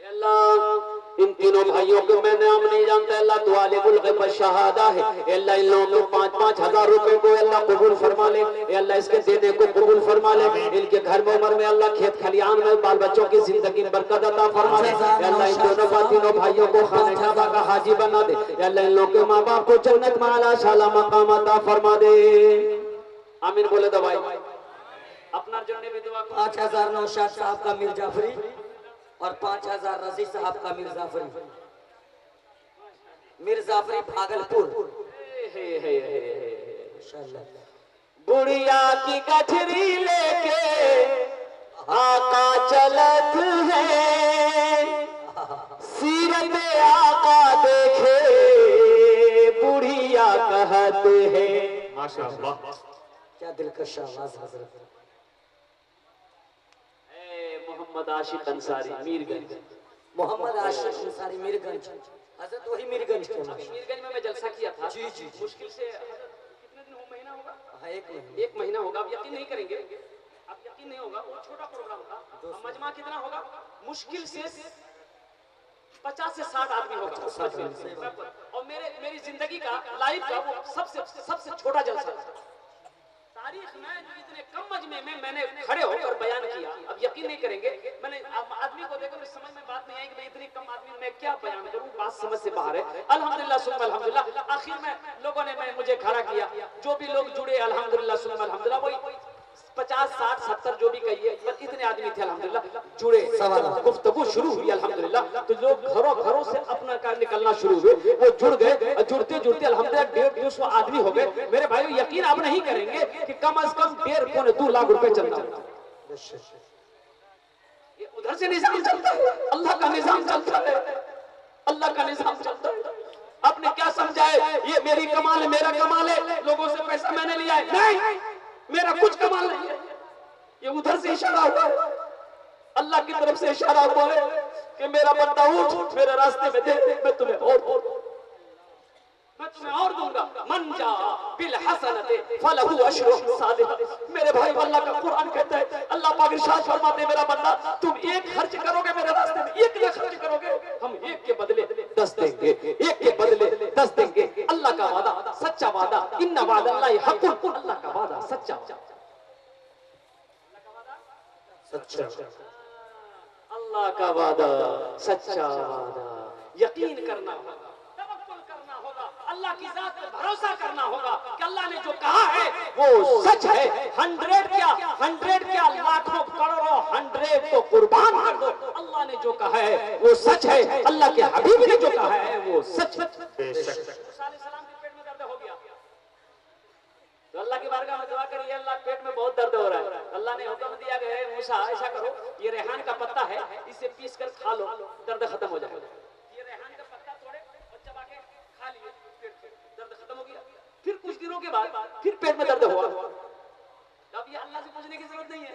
अल्लाह इन तीनों भाइयों को मैं नाम नहीं जानता, अल्लाह तो आलिमुल गैब व शहादा है। अल्लाह इन लोगों को 5-5 हजार रुपए को अल्लाह कबूल फरमा ले। अल्लाह इसके देने को कबूल फरमा ले। इनके घर में उम्र में अल्लाह खेत खलियान में बाल बच्चों की जिंदगी में बरकत अता फरमा ले। अल्लाह इन दोनों तीनों भाइयों को खाने काबा का हाजी बना दे। अल्लाह इन लोगों के माँ बाप को जन्नत में आला शाला मकाम अता फरमा दे। आमीन बोले दो भाई। अपना जन्नत भी दुआ करो। 5000 नौशाद साहब का मीर जाफरी और 5000 रजी साहब का मीर जाफरी। मीर जाफरी भागलपुर। बुढ़िया की गठरी लेके आका चलत है, सीरत आका देखे बुढ़िया कहत है। माशाअल्लाह, क्या दिलकश आवाज हजरत। मोहम्मद आशिक अंसारी मीरगंज। मोहम्मद आशिक अंसारी मीरगंज। हजरत वही मीरगंज के मीरगंज में मैं जलसा किया था। जी जी। मुश्किल से कितने दिन हो, महीना होगा? हाँ, 1 महीना होगा। आप यकीन नहीं करेंगे, आप यकीन नहीं होगा। वो छोटा प्रोग्राम था। मजमा कितना होगा? मुश्किल से 50 से 60 आदमी होगा। और मेरी जिंदगी का लाइफ का वो सबसे छोटा जलसा तारीख में जो इतने कम मजमे में मैंने खड़े होकर बयान किया। अब यकीन नहीं करेंगे, मैंने आदमी को देखा मेरी समझ में बात नहीं आई कि मैं इतनी कम आदमी में क्या बयान करूं, बात समझ से बाहर है। अल्हम्दुलिल्लाह सुम्मा अल्हम्दुलिल्लाह, आखिर में लोगों ने मुझे खड़ा किया, जो भी लोग जुड़े अल्हम्दुलिल्लाह सुम्मा अल्हम्दुलिल्लाह, वही 50 60 70 जो भी कहिए, बस इतने आदमी थे अल्हम्दुलिल्लाह जुड़े। गुफ्तगू शुरू हुई अल्हम्दुलिल्लाह, तो लोग घरों से अपना कार निकलना शुरू हुए, वो जुड़ गए। जुड़ते जुड़ते अल्हम्दुलिल्लाह 150 आदमी हो गए। मेरे भाइयों यकीन आप नहीं करेंगे कि कम से कम 1.5-2 लाख रुपए चलता है। ये उधर से निजाम चलता है, अल्लाह का निजाम चलता है, अल्लाह का निजाम चलता है। आपने क्या समझा है ये मेरी कमाल है, मेरा कमाल है, लोगों से पैसा मैंने लिया है? नहीं, मेरा कुछ कमाल नहीं है, ये उधर से इशारा हुआ है, अल्लाह की तरफ से इशारा हुआ है कि मेरा बंदा उठ, मेरे रास्ते में दे, मैं तुम्हें और दूंगा। मन जा बिल हसनते फलहु अशरु सालिहा। मेरे भाई अल्लाह का कुरान कहता है, अल्लाह पाक इरशाद फरमाते हैं, मेरा बंदा तुम एक खर्च करोगे मेरे रास्ते में, एक भी खर्च करोगे, हम एक के बदले 10 देंगे, एक के बदले 10 देंगे। अल्लाह का वादा सच्चा वादा, इन्ना वादल्लाहि हक़्क़ुन, अल्लाह का वादा सच्चा अल्लाह का वादा सच्चा वादा। यकीन करना होगा, तवक्कुल करना होगा, अल्लाह की जात पर भरोसा करना होगा कि अल्लाह ने जो कहा है वो सच है। 100 क्या लाखों करोड़ों 100 को कुर्बान कर दो, अल्लाह ने जो कहा है वो सच है, अल्लाह के हबीब ने जो कहा है वो सच है। मूसा अलैहिस्सलाम के पेट में दर्द हो गया तो अल्लाह की बारगाह में दुआ करिए, अल्लाह पेट में बहुत दर्द हो रहा है। अल्लाह ने हुक्म दिया कि मूसा ऐसा करो, ये रेहान का पत्ता है, इसे पीस कर खा लो, दर्द खत्म हो जाएगा। ये रेहान का पत्ता तोड़े और चबा के खा लिए, दर्द खत्म हो गया। फिर कुछ दिनों के बाद फिर पेट में दर्द हुआ। अब ये अल्लाह से पूछने की जरूरत नहीं है,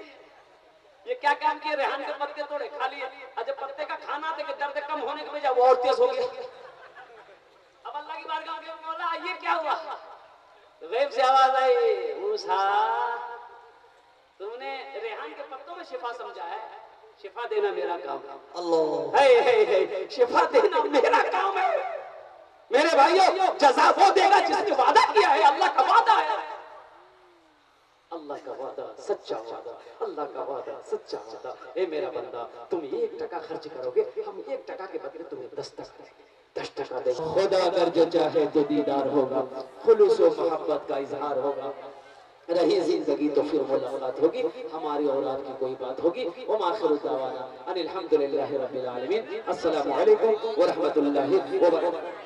ये क्या काम किए, रेहान के पत्ते तोड़े खा लिए, जब पत्ते का खाना थे कि दर्द कम होने के बजाय वो और तेज हो गया। अब अल्लाह की बारगाह में बोला ये क्या हुआ, गैब से आवाज आई, मूसा तुमने रेहान के पत्तों में शिफा समझा है, शिफा देना मेरा काम है। अल्लाह शिफा देना मेरा काम है। मेरे भाइयों जज़ा वो देगा जिसने वादा किया है, अल्लाह का वादा है, अल्लाह का वादा सच्चा वादा, अल्लाह का वादा सच्चा वादा। ए मेरा बंदा तुम 1 टका खर्च करोगे, हम 1 टका के बदले तुम्हें 10 टका देंगे। खुदा अगर जो चाहे तो दीदार होगा, खुलूस व मोहब्बत का इजहार होगा, रही जिंदगी तो फिर मुलाकात होगी, हमारी औलाद की कोई बात होगी। व आखिरु दावाना अनिल हम्दुलिल्लाहि रब्बिल आलमीन। अस्सलामु अलैकुम व रहमतुल्लाहि व बरकातहू।